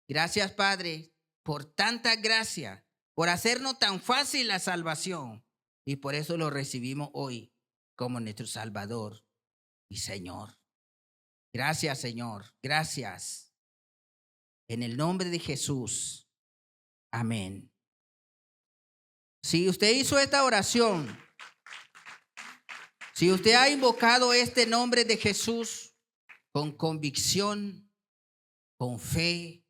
Gracias, Padre, por tanta gracia, por hacernos tan fácil la salvación. Y por eso lo recibimos hoy como nuestro Salvador y Señor. Gracias, Señor. Gracias. En el nombre de Jesús. Amén. Si usted hizo esta oración, si usted ha invocado este nombre de Jesús con convicción, con fe,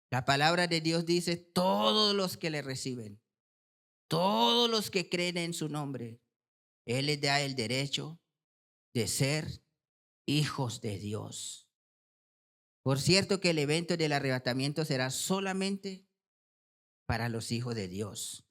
la palabra de Dios dice, todos los que le reciben, todos los que creen en su nombre, Él les da el derecho de ser hijos de Dios. Por cierto que el evento del arrebatamiento será solamente para los hijos de Dios.